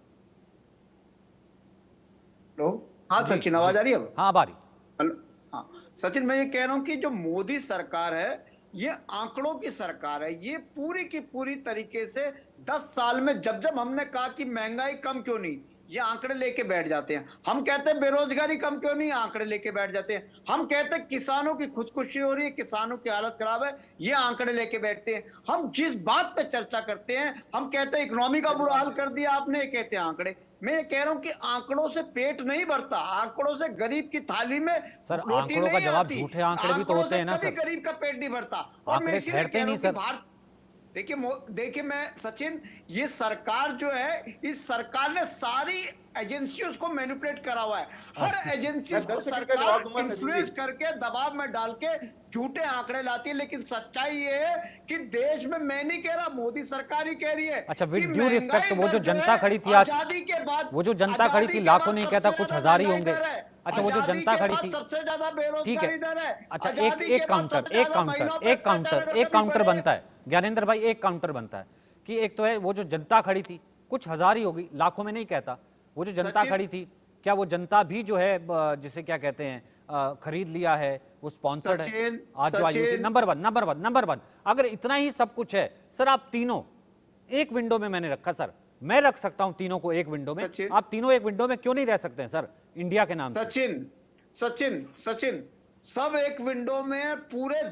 हेलो, हाँ सचिन, आवाज आ रही है अब? हाँ, अब आ रही। हेलो, हाँ सचिन, मैं ये कह रहा हूं कि जो मोदी सरकार है ये आंकड़ों की सरकार है। ये पूरी की पूरी तरीके से 10 साल में जब जब हमने कहा कि महंगाई कम क्यों नहीं, ये आंकड़े लेके बैठ जाते हैं। हम कहते हैं बेरोजगारी कम क्यों नहीं, आंकड़े लेके बैठ जाते हैं। हम कहते हैं किसानों की खुदकुशी हो रही है, किसानों की हालत खराब है, ये आंकड़े लेके बैठते हैं। हम जिस बात पे चर्चा करते हैं, हम कहते हैं इकोनॉमी का बुरा हाल कर दिया आपने, कहते हैं आंकड़े। मैं ये कह रहा हूं कि आंकड़ों से पेट नहीं भरता, आंकड़ों से गरीब की थाली में सर रोटी आंकड़ों का नहीं जवाब आती। झूठे आंकड़े भी तो आंकड़ों होते से हैं ना कभी सर। गरीब का पेट नहीं भरता। और मैं आंकड़े इसीलिए ठहरते कह रहा नहीं हूं कि सर। भारत, देखिए मैं सचिन, ये सरकार जो है, इस सरकार ने सारी एजेंसियों को मैनिपुलेट करा हुआ है। हर एजेंसी को सरकार इन्फ्लुएंस करके दबाव में डाल के झूठे आंकड़े लाती है। लेकिन सच्चाई ये है कि देश में, मैं नहीं कह रहा, मोदी सरकार ही कह रही है। अच्छा, विद ड्यू रिस्पेक्ट, वो जो जनता खड़ी थी आज, आजादी के बाद, वो जो जनता खड़ी थी, लाखों नहीं कहता, कुछ हजार ही होंगे। अच्छा, वो जो जनता खड़ी थी, सबसे ज्यादा बेरोजगारी दर है। अच्छा, एक काउंटर बनता है ज्ञानेंद्र भाई, एक काउंटर बनता है कि एक तो है वो जो जनता खड़ी थी, कुछ हजार ही होगी, लाखों में नहीं कहता। वो जो जनता खड़ी थी, क्या वो जनता भी जो है जिसे क्या कहते हैं खरीद लिया है, वो स्पॉन्सर्ड है? आज जो आई नंबर वन, अगर इतना ही सब कुछ है सर, आप तीनों एक विंडो में मैंने रखा सर, मैं रख सकता हूं तीनों को एक विंडो में, आप तीनों एक विंडो में क्यों नहीं रह सकते हैं सर इंडिया के नाम से? सचिन, सब एक विंडो में। पूरे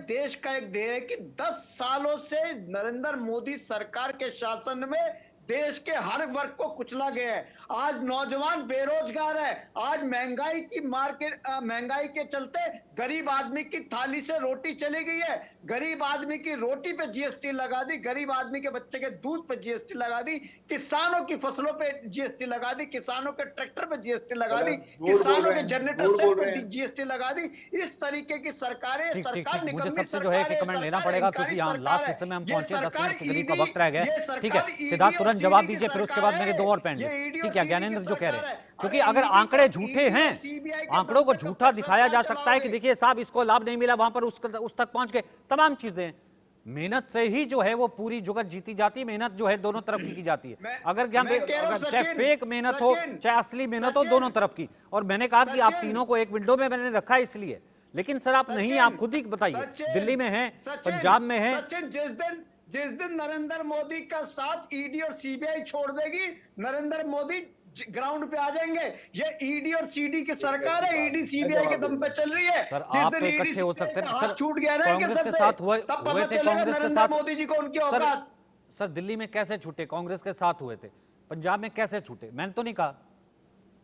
देश का एक ध्येय है कि 10 सालों से नरेंद्र मोदी सरकार के शासन में देश के हर वर्ग को कुचला गया है। आज नौजवान बेरोजगार है, आज महंगाई के चलते गरीब आदमी की थाली से रोटी चली गई है। गरीब आदमी की रोटी पे जीएसटी लगा दी, गरीब आदमी के बच्चे के दूध पे जीएसटी लगा दी, किसानों की फसलों पे जीएसटी लगा दी, किसानों के ट्रैक्टर पे जीएसटी लगा दी, किसानों के जनरेटर सेट पे जीएसटी लगा दी। इस तरीके की सरकारें, सरकार मुझे सबसे जो है कि कमेंट लेना पड़ेगा, क्योंकि यहाँ लास्ट हिस्से में हम पहुंचे, 10 मिनट के करीब का वक्त रह गया। ठीक है सिद्धार्थ, तुरंत जवाब दीजिए, फिर उसके बाद मेरे 2 और पॉइंट। ठीक है ज्ञानेंद्र जो कह रहे हैं, क्योंकि अगर आंकड़े झूठे हैं, आंकड़ों को झूठा दिखाया जा सकता है कि देखिए साहब इसको लाभ नहीं मिला, वहां पर उस तक पहुंच गए, तमाम चीजें। मेहनत से ही जो है वो पूरी जुगत जीती जाती है। मेहनत जो है दोनों तरफ की जाती है। अगर यहाँ पे चाहे फेक मेहनत हो चाहे असली मेहनत हो, दोनों तरफ की। और मैंने कहा कि आप तीनों को एक विंडो में मैंने रखा है इसलिए, लेकिन सर आप नहीं, आप खुद ही बताइए, दिल्ली में है, पंजाब में है। सचिन, जिस दिन नरेंद्र मोदी का साथ ईडी और सीबीआई छोड़ देगी, नरेंद्र मोदी ग्राउंड पे आ जाएंगे। ये ईडी और सीडी की सरकार है, ईडी सीबीआई के दम पे चल रही है। सर आप इकट्ठे हो सकते हैं सर, छूट गया ना कांग्रेस के साथ हुए थे, कांग्रेस के साथ मोदी जी को उनकी औकात। सर दिल्ली में कैसे छूटे? कांग्रेस के साथ हुए थे, पंजाब में कैसे छूटे? मैंने तो नहीं कहा।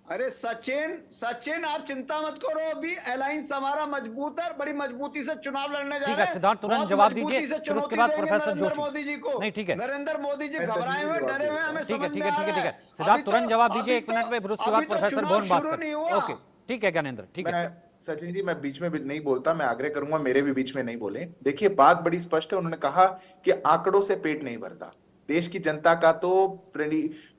अरे सचिन आप चिंता मत करो, अभी अलायंस हमारा मजबूत है, बड़ी मजबूती से चुनाव लड़ने जा रहे हैं। ठीक है सिद्धार्थ, तुरंत जवाब दीजिए, फिर उसके बाद प्रोफेसर जोशी। मोदी जी को नहीं ठीक है, नरेंद्र मोदी जी घबराए हुए, डरे हुए, हमें ठीक है समझ ठीक में है आ ठीक है रहा ठीक है। है सिद्धार्थ, तुरंत जवाब दीजिए, एक अभी मिनट में, फिर उसके बाद प्रोफेसर भुवन भास्कर। ओके ठीक है ज्ञानेंद्र, ठीक है। सचिन जी मैं बीच में भी नहीं बोलता, मैं आग्रह करूंगा मेरे भी बीच में नहीं बोले। देखिए बात बड़ी स्पष्ट है, उन्होंने कहा कि आंकड़ों से पेट नहीं भरता। देश की जनता का तो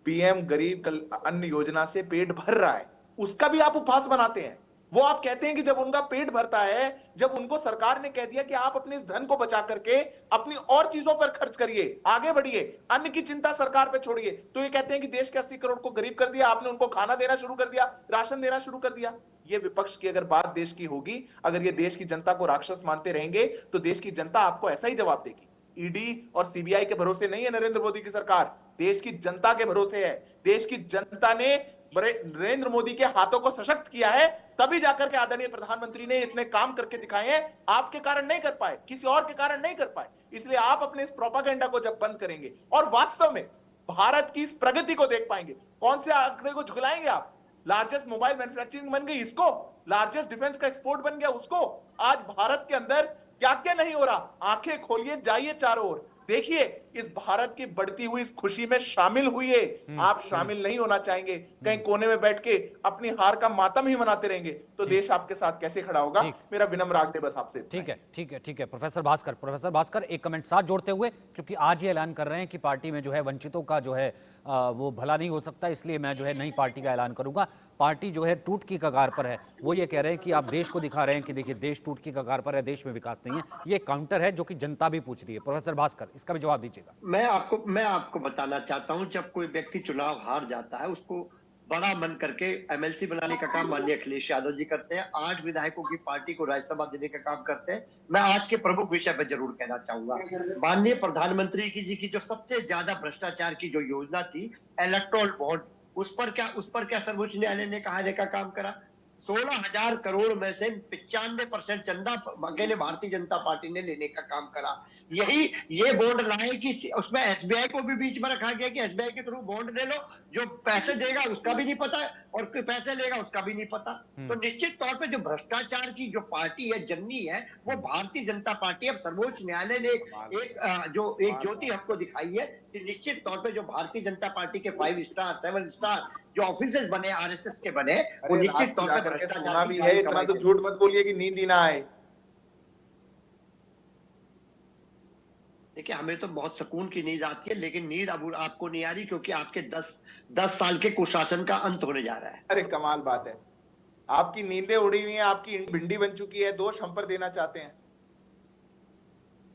पीएम गरीब अन्न योजना से पेट भर रहा है, उसका भी आप उपहास बनाते हैं। वो आप कहते हैं कि जब उनका पेट भरता है, जब उनको सरकार ने कह दिया कि आप अपने इस धन को बचा करके अपनी और चीजों पर खर्च करिए, आगे बढ़िए, अन्न की चिंता सरकार पे छोड़िए, तो ये कहते हैं कि देश के 80 करोड़ को गरीब कर दिया आपने, उनको खाना देना शुरू कर दिया, राशन देना शुरू कर दिया। ये विपक्ष की अगर बात देश की होगी, अगर ये देश की जनता को राक्षस मानते रहेंगे, तो देश की जनता आपको ऐसा ही जवाब देगी। ईडी और सीबीआई के भरोसे नहीं है नरेंद्र मोदी की सरकार, देश की जनता के भरोसे है। देश की जनता ने नरेंद्र मोदी के हाथों को सशक्त किया है, तभी जाकर के आदरणीय प्रधानमंत्री ने इतने काम करके दिखाए हैं। आपके कारण नहीं कर पाए, किसी और के कारण नहीं कर पाए। इसलिए आप अपने इस प्रोपागेंडा को जब बंद करेंगे और वास्तव में भारत की इस प्रगति को देख पाएंगे, कौन से आंकड़े को झुकलाएंगे आप? लार्जेस्ट मोबाइल मैन्युफैक्चरिंग बन गई इसको, लार्जेस्ट डिफेंस का एक्सपोर्ट बन गया उसको। आज भारत के अंदर क्या क्या नहीं हो रहा, आंखें खोलिए, जाइए चारों ओर, देखिए इस भारत की बढ़ती हुई इस खुशी में शामिल हुई आप शामिल नहीं होना चाहेंगे, कहीं कोने में बैठ के अपनी हार का मातम ही मनाते रहेंगे, तो देश आपके साथ कैसे खड़ा होगा? मेरा विनम्र आग्रह बस आपसे। ठीक है ठीक है ठीक है। प्रोफेसर भास्कर एक कमेंट साथ जोड़ते हुए, क्योंकि आज ये ऐलान कर रहे हैं कि पार्टी में जो है वंचितों का जो है वो भला नहीं हो सकता, इसलिए मैं जो है नई पार्टी का ऐलान करूंगा। पार्टी जो है टूट की कगार पर है। वो ये कह रहे हैं कि आप देश को दिखा रहे हैं कि देखिए देश टूट की कगार पर है, देश में विकास नहीं है। ये काउंटर है जो कि जनता भी पूछ रही है। प्रोफेसर भास्कर, इसका भी जवाब दीजिएगा। मैं आपको बताना चाहता हूं, जब कोई व्यक्ति चुनाव हार जाता है, उसको बड़ा मन करके एमएलसी बनाने का काम माननीय अखिलेश यादव जी करते हैं, 8 विधायकों की पार्टी को राज्यसभा देने का काम करते हैं। मैं आज के प्रमुख विषय पर जरूर कहना चाहूंगा, माननीय प्रधानमंत्री जी की जो सबसे ज्यादा भ्रष्टाचार की जो योजना थी इलेक्टोरल बॉन्ड, उस पर क्या सर्वोच्च न्यायालय ने कहा का काम करा? 16,000 करोड़ में से 95% चंदा अकेले भारतीय जनता पार्टी ने लेने का काम करा। ये बॉन्ड लाए कि उसमें एसबीआई को भी बीच में रखा गया कि एसबीआई के थ्रू बॉन्ड ले लो, जो पैसे देगा उसका भी नहीं पता और कोई पैसे लेगा उसका भी नहीं पता। तो निश्चित तौर पे जो भ्रष्टाचार की जो पार्टी है, जननी है, वो भारतीय जनता पार्टी। अब सर्वोच्च न्यायालय ने एक ज्योति हमको दिखाई है कि निश्चित तौर पे जो भारतीय जनता पार्टी के 5 स्टार 7 स्टार जो ऑफिसेज बने आरएसएस के बने, वो निश्चित तौर पे भ्रष्टाचार भी है। इतना तो झूठ मत बोलिए कि नींद ही ना आए। देखिए हमें तो बहुत सुकून की नींद आती है, लेकिन नींद अब आपको नहीं आ रही, क्योंकि आपके 10 साल के कुशासन का अंत होने जा रहा है। अरे कमाल बात है, आपकी नींदें उड़ी हुई हैं, आपकी भिंडी बन चुकी है, दोष हम पर देना चाहते हैं।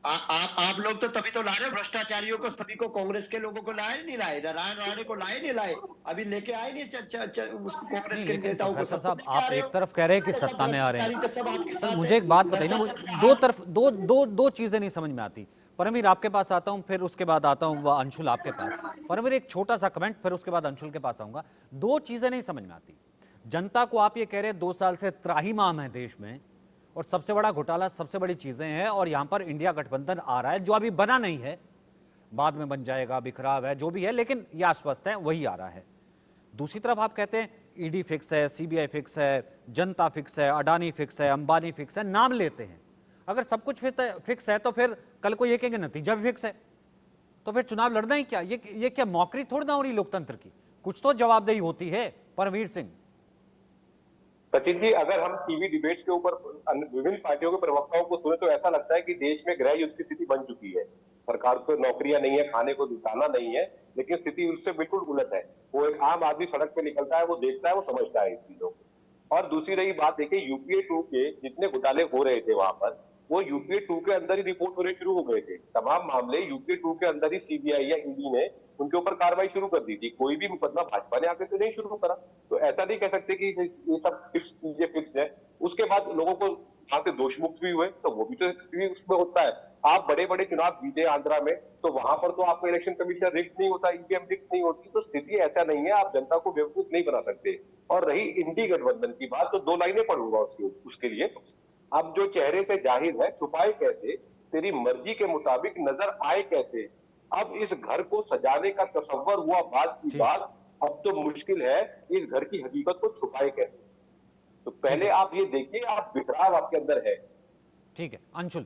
आप लोग तो तभी तो ला रहे हो भ्रष्टाचारियों को, सभी को, कांग्रेस के लोगों को लाए नहीं लाए, नारायण राणे को लाए नहीं लाए, अभी लेके आए नहीं उसको कांग्रेस के नेताओं को। साहब आप एक तरफ कह रहे हैं कि सत्ता में आ रहे हैं, सर मुझे एक बात बताइए ना, दो तरफ दो चीजें नहीं समझ में आती। परमवीर आपके पास आता हूं, फिर उसके बाद आता हूं अंशुल आपके पास। परमवीर एक छोटा सा कमेंट, फिर उसके बाद अंशुल के पास आऊंगा। दो चीजें नहीं समझ में आती। जनता को आप ये कह रहे हैं 2 साल से त्राहिमाम है देश में, और सबसे बड़ा घोटाला, सबसे बड़ी चीजें हैं, और यहां पर इंडिया गठबंधन आ रहा है जो अभी बना नहीं है, बाद में बन जाएगा, बिखराव है, जो भी है, लेकिन ये आश्वस्त है, वही आ रहा है। दूसरी तरफ आप कहते हैं ईडी फिक्स है, सीबीआई फिक्स है, जनता फिक्स है, अडानी फिक्स है, अंबानी फिक्स है, नाम लेते हैं। अगर सब कुछ फिक्स है तो फिर कल को ये कहेंगे नतीजा भी फिक्स है, तो फिर चुनाव लड़ना ही क्या? ये क्या मौकरी थोड़ी ना हो रही लोकतंत्र की? कुछ तो जवाबदेही होती है। परमवीर सिंह। सचिन जी, अगर हम टीवी डिबेट्स के ऊपर विभिन्न पार्टियों के प्रवक्ताओं को सुने तो ऐसा लगता है कि देश में गृह युद्ध की स्थिति बन चुकी है। सरकार को नौकरियां नहीं है, खाने को दाना नहीं है, लेकिन स्थिति उससे बिल्कुल उलट है। वो एक आम आदमी सड़क पे निकलता है, वो देखता है, वो समझता है इस चीजों को। और दूसरी रही बात, देखिए यूपीए 2 के जितने घोटाले हो रहे थे वहां पर, वो यूपीए 2 के अंदर ही रिपोर्ट होने शुरू हो गए थे। तमाम मामले यूपीए 2 के अंदर ही सीबीआई या ईडी ने उनके ऊपर कार्रवाई शुरू कर दी थी। कोई भी मुकदमा भाजपा ने आके तो नहीं शुरू करा। तो ऐसा नहीं कह सकते कि ये सब फिक्स चीजें फिक्स है। उसके बाद लोगों को वहां से दोष मुक्त भी हुए, तो वो भी तो उसमें होता है। आप बड़े बड़े चुनाव जीते आंध्रा में, तो वहां पर तो आपका इलेक्शन कमीशन रिक्त नहीं होता, ईवीएम रिक्त नहीं होती। तो स्थिति ऐसा नहीं है, आप जनता को बेवकूफ नहीं बना सकते। और रही इंडी गठबंधन की बात, तो 2 लाइनें पढ़ूंगा उसके लिए। अब जो चेहरे से जाहिर है छुपाए कैसे, तेरी मर्जी के मुताबिक नजर आए कैसे। अब इस घर को सजाने का तसव्वुर हुआ बात की बात, अब तो मुश्किल है इस घर की हकीकत को छुपाए कैसे। तो पहले आप ये देखिए, आप बिखराव आपके अंदर है। ठीक है अंशुल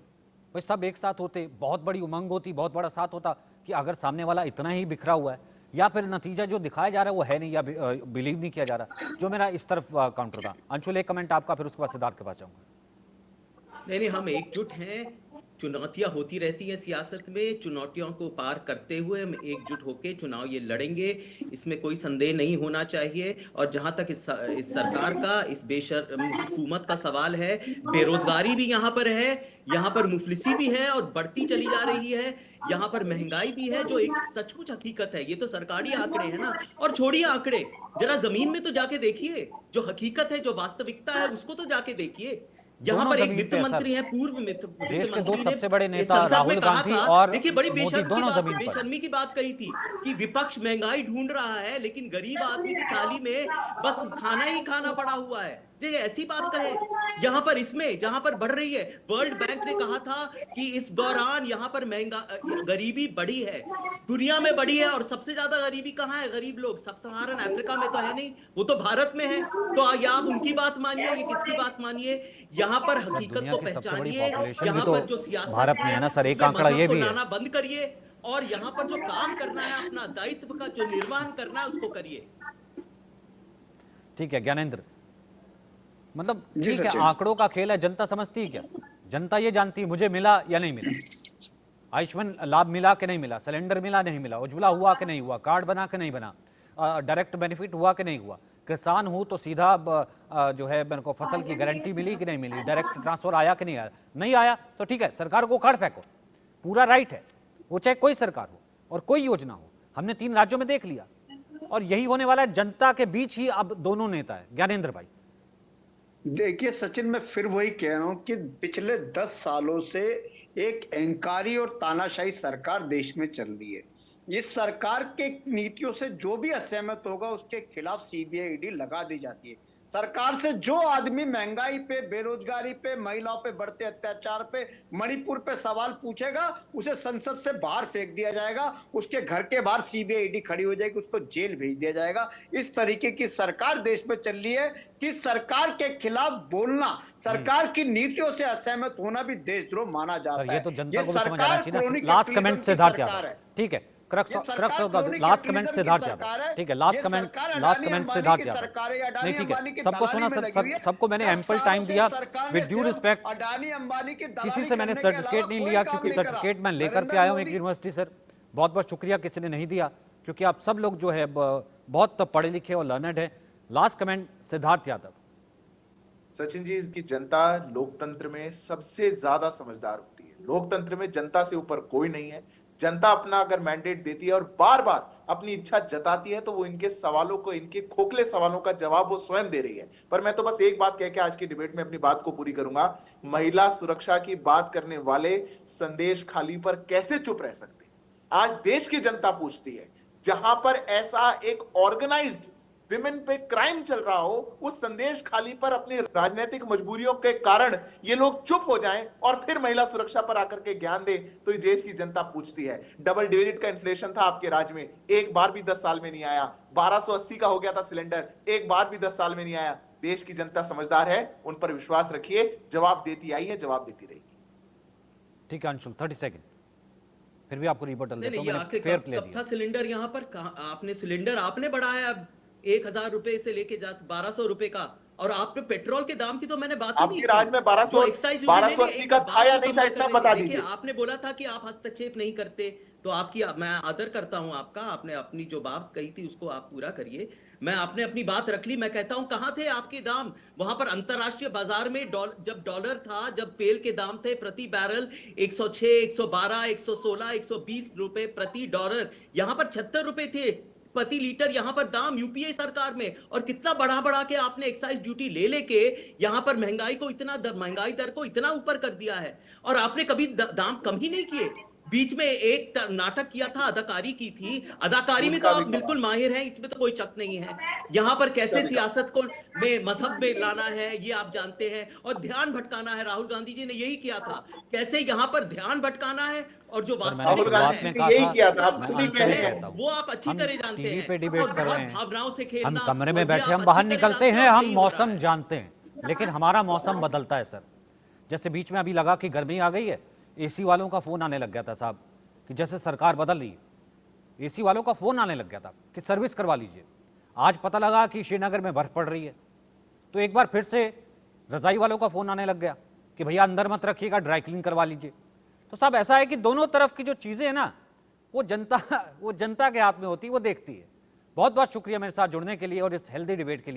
भाई, सब एक साथ होते, बहुत बड़ी उमंग होती, बहुत बड़ा साथ होता कि अगर सामने वाला इतना ही बिखरा हुआ है, या फिर नतीजा जो दिखाया जा रहा है वो है नहीं, या बिलीव नहीं किया जा रहा, जो मेरा इस तरफ काउंटर था। अंशुल एक कमेंट आपका, फिर उसके बाद सिद्धार्थ के पास जाऊंगा। नहीं, हम एकजुट हैं। चुनौतियां होती रहती हैं सियासत में, चुनौतियों को पार करते हुए हम एकजुट होकर चुनाव ये लड़ेंगे, इसमें कोई संदेह नहीं होना चाहिए। और जहां तक इस सरकार का, इस बेशर्म हुकूमत का सवाल है, बेरोजगारी भी यहाँ पर है, यहाँ पर मुफलिसी भी है और बढ़ती चली जा रही है, यहाँ पर महंगाई भी है, जो एक सचमुच हकीकत है। ये तो सरकारी आंकड़े हैं ना। और छोड़िए आंकड़े, जरा जमीन में तो जाके देखिए, जो हकीकत है, जो वास्तविकता है, उसको तो जाके देखिए। यहाँ पर एक वित्त मंत्री है, पूर्व देश के 2 सबसे बड़े नेता राहुल गांधी और देखिए बड़ी बेशर्मी बेशर्मी की बात कही थी कि विपक्ष महंगाई ढूंढ रहा है, लेकिन गरीब आदमी की थाली में बस खाना ही खाना पड़ा हुआ है। ये ऐसी बात कहे। यहाँ पर इसमें जहां पर बढ़ रही है, वर्ल्ड बैंक ने कहा था कि इस दौरान यहाँ पर गरीबी बढ़ी है, दुनिया में बढ़ी है। और सबसे ज्यादा गरीबी कहाँ है? गरीब लोग सब सहारन अफ्रीका में तो है नहीं, वो तो भारत में है। तो या आप उनकी बात मानिए, ये किसकी बात मानिए? यहाँ पर हकीकत को पहचानिए। यहाँ पर जो सियासत भारत में है ना सर, एक आंकड़ा ये भी है, बंद करिए और यहाँ पर जो काम करना है, अपना दायित्व का जो निर्वहन करना है, उसको करिए। ठीक है ज्ञानेंद्र, मतलब ठीक है, आंकड़ों का खेल है, जनता समझती है क्या? जनता ये जानती है मुझे मिला या नहीं मिला, आयुष्मान लाभ मिला कि नहीं मिला, सिलेंडर मिला नहीं मिला, उज्ज्वला हुआ कि नहीं हुआ, कार्ड बना कि नहीं बना, डायरेक्ट बेनिफिट हुआ कि नहीं हुआ, किसान हूं तो सीधा जो है मेरे को फसल की गारंटी मिली कि नहीं मिली, डायरेक्ट ट्रांसफर आया कि नहीं आया, नहीं आया तो ठीक है, सरकार को उखाड़ फेंको, पूरा राइट है, वो चाहे कोई सरकार हो और कोई योजना हो। हमने 3 राज्यों में देख लिया और यही होने वाला है। जनता के बीच ही अब दोनों नेता है। ज्ञानेंद्र भाई देखिए सचिन, मैं फिर वही कह रहा हूं कि पिछले 10 सालों से एक अहंकारी और तानाशाही सरकार देश में चल रही है। इस सरकार के नीतियों से जो भी असहमत होगा उसके खिलाफ सीबीआई ईडी लगा दी जाती है। सरकार से जो आदमी महंगाई पे, बेरोजगारी पे, महिलाओं पे बढ़ते अत्याचार पे, मणिपुर पे सवाल पूछेगा, उसे संसद से बाहर फेंक दिया जाएगा, उसके घर के बाहर सीबीआई ईडी खड़ी हो जाएगी, उसको जेल भेज दिया जाएगा। इस तरीके की सरकार देश में चल रही है कि सरकार के खिलाफ बोलना, सरकार की नीतियों से असहमत होना भी देशद्रोह माना जाता है। ये तो जनता को भी समझ आना चाहिए। लास्ट कमेंट सिद्धार्थ यादव, ठीक है, लास्ट कमेंट सिद्धार्थ यादव, ठीक है, लास्ट कमेंट सिद्धार्थ यादव, नहीं ठीक है, सबको सुना सर, सबको मैंने एम्पल टाइम दिया, विद ड्यू रिस्पेक्ट। किसी से मैंने सर्टिफिकेट नहीं लिया, क्योंकि सर्टिफिकेट मैं लेकर के आया हूं एक यूनिवर्सिटी सर, बहुत बहुत शुक्रिया, किसी ने नहीं दिया, क्योंकि आप सब लोग जो है बहुत पढ़े लिखे और लर्नड है। Last comment Siddharth Yadav. सचिन जी, इसकी जनता लोकतंत्र में सबसे ज्यादा समझदार होती है। लोकतंत्र में जनता से ऊपर कोई नहीं है। जनता अपना अगर मैंडेट देती है और बार बार अपनी इच्छा जताती है, तो वो इनके सवालों को, इनके खोखले सवालों का जवाब वो स्वयं दे रही है। पर मैं तो बस एक बात कह के आज की डिबेट में अपनी बात को पूरी करूंगा। महिला सुरक्षा की बात करने वाले संदेश खाली पर कैसे चुप रह सकते? आज देश की जनता पूछती है, जहां पर ऐसा एक ऑर्गेनाइज्ड विमेन पे क्राइम चल रहा हो, उस संदेश खाली पर अपनी राजनीतिक मजबूरियों के कारण ये लोग चुप हो जाएं और फिर महिला सुरक्षा पर आकर के ज्ञान दे, तो ये देश की जनता पूछती है। डबल डिजिट का इन्फ्लेशन था आपके राज्य में, एक बार भी 10 साल में नहीं आया। 1280 का हो गया था सिलेंडर, एक बार भी 10 साल में नहीं आया। देश की जनता समझदार है, उन पर विश्वास रखिए, जवाब देती आई है, जवाब देती रहेगी। ठीक है अंशुल, 30 सेकंड, फिर भी आपको रिबटल देता हूं, मैंने फेयर प्ले दिया। था सिलेंडर यहाँ पर, आपने सिलेंडर आपने बढ़ाया 1000 रुपए से लेके 1200 रुपए का, और आप पे पेट्रोल के दाम की तो मैंने बात ही नहीं की। आपके राज्य में 1280 का था या नहीं था, इतना बता दीजिए। आपने बोला था कि आप हस्तक्षेप नहीं करते, तो आपकी मैं आदर करता हूं आपका, आपने अपनी जो बात कही थी उसको आप पूरा करिए। मैं आपने अपनी बात रख ली। मैं कहता हूं कहां थे आपके दाम वहां पर अंतरराष्ट्रीय बाजार में? जब डॉलर था, जब तेल के दाम थे प्रति बैरल 106, 112, 116, 120 रुपए प्रति डॉलर, यहां पर 76 रुपए थे प्रति लीटर यहां पर दाम यूपीए सरकार में। और कितना बढ़ा बढ़ा के आपने एक्साइज ड्यूटी ले लेके यहां पर महंगाई दर को इतना ऊपर कर दिया है, और आपने कभी दाम कम ही नहीं किए। बीच में एक नाटक किया था, अदाकारी की थी। अदाकारी में तो आप बिल्कुल माहिर हैं, इसमें तो कोई शक नहीं है। यहां पर कैसे सियासत को में मजहब में लाना है ये आप जानते हैं, और ध्यान भटकाना है। राहुल गांधी जी ने यही किया था, कैसे यहां पर ध्यान भटकाना है, और जो वास्तविकता है यही किया था, आप खुद ही कह रहे हैं। वो आप अच्छी तरह जानते हैं। पे डिबेट कर रहे हैं, भावनाओं से हम खेलना, कमरे में और ये बैठे, आप हम बाहर अच्छी तरह निकलते जानते हैं, हम यही हो रहा मौसम है। जानते हैं, लेकिन हमारा मौसम बदलता है सर। जैसे बीच में अभी लगा कि गर्मी आ गई है, एसी वालों का फोन आने लग गया था साहब कि जैसे सरकार बदल रही है, एसी वालों का फोन आने लग गया था कि सर्विस करवा लीजिए। आज पता लगा कि श्रीनगर में बर्फ पड़ रही है, तो एक बार फिर से रजाई वालों का फोन आने लग गया कि भैया अंदर मत रखिएगा, ड्राई क्लीन करवा लीजिए। तो साहब ऐसा है कि दोनों तरफ की जो चीजें हैं ना, वो जनता के हाथ में होती है, वो देखती है। बहुत बहुत शुक्रिया मेरे साथ जुड़ने के लिए और इस हेल्दी डिबेट के लिए।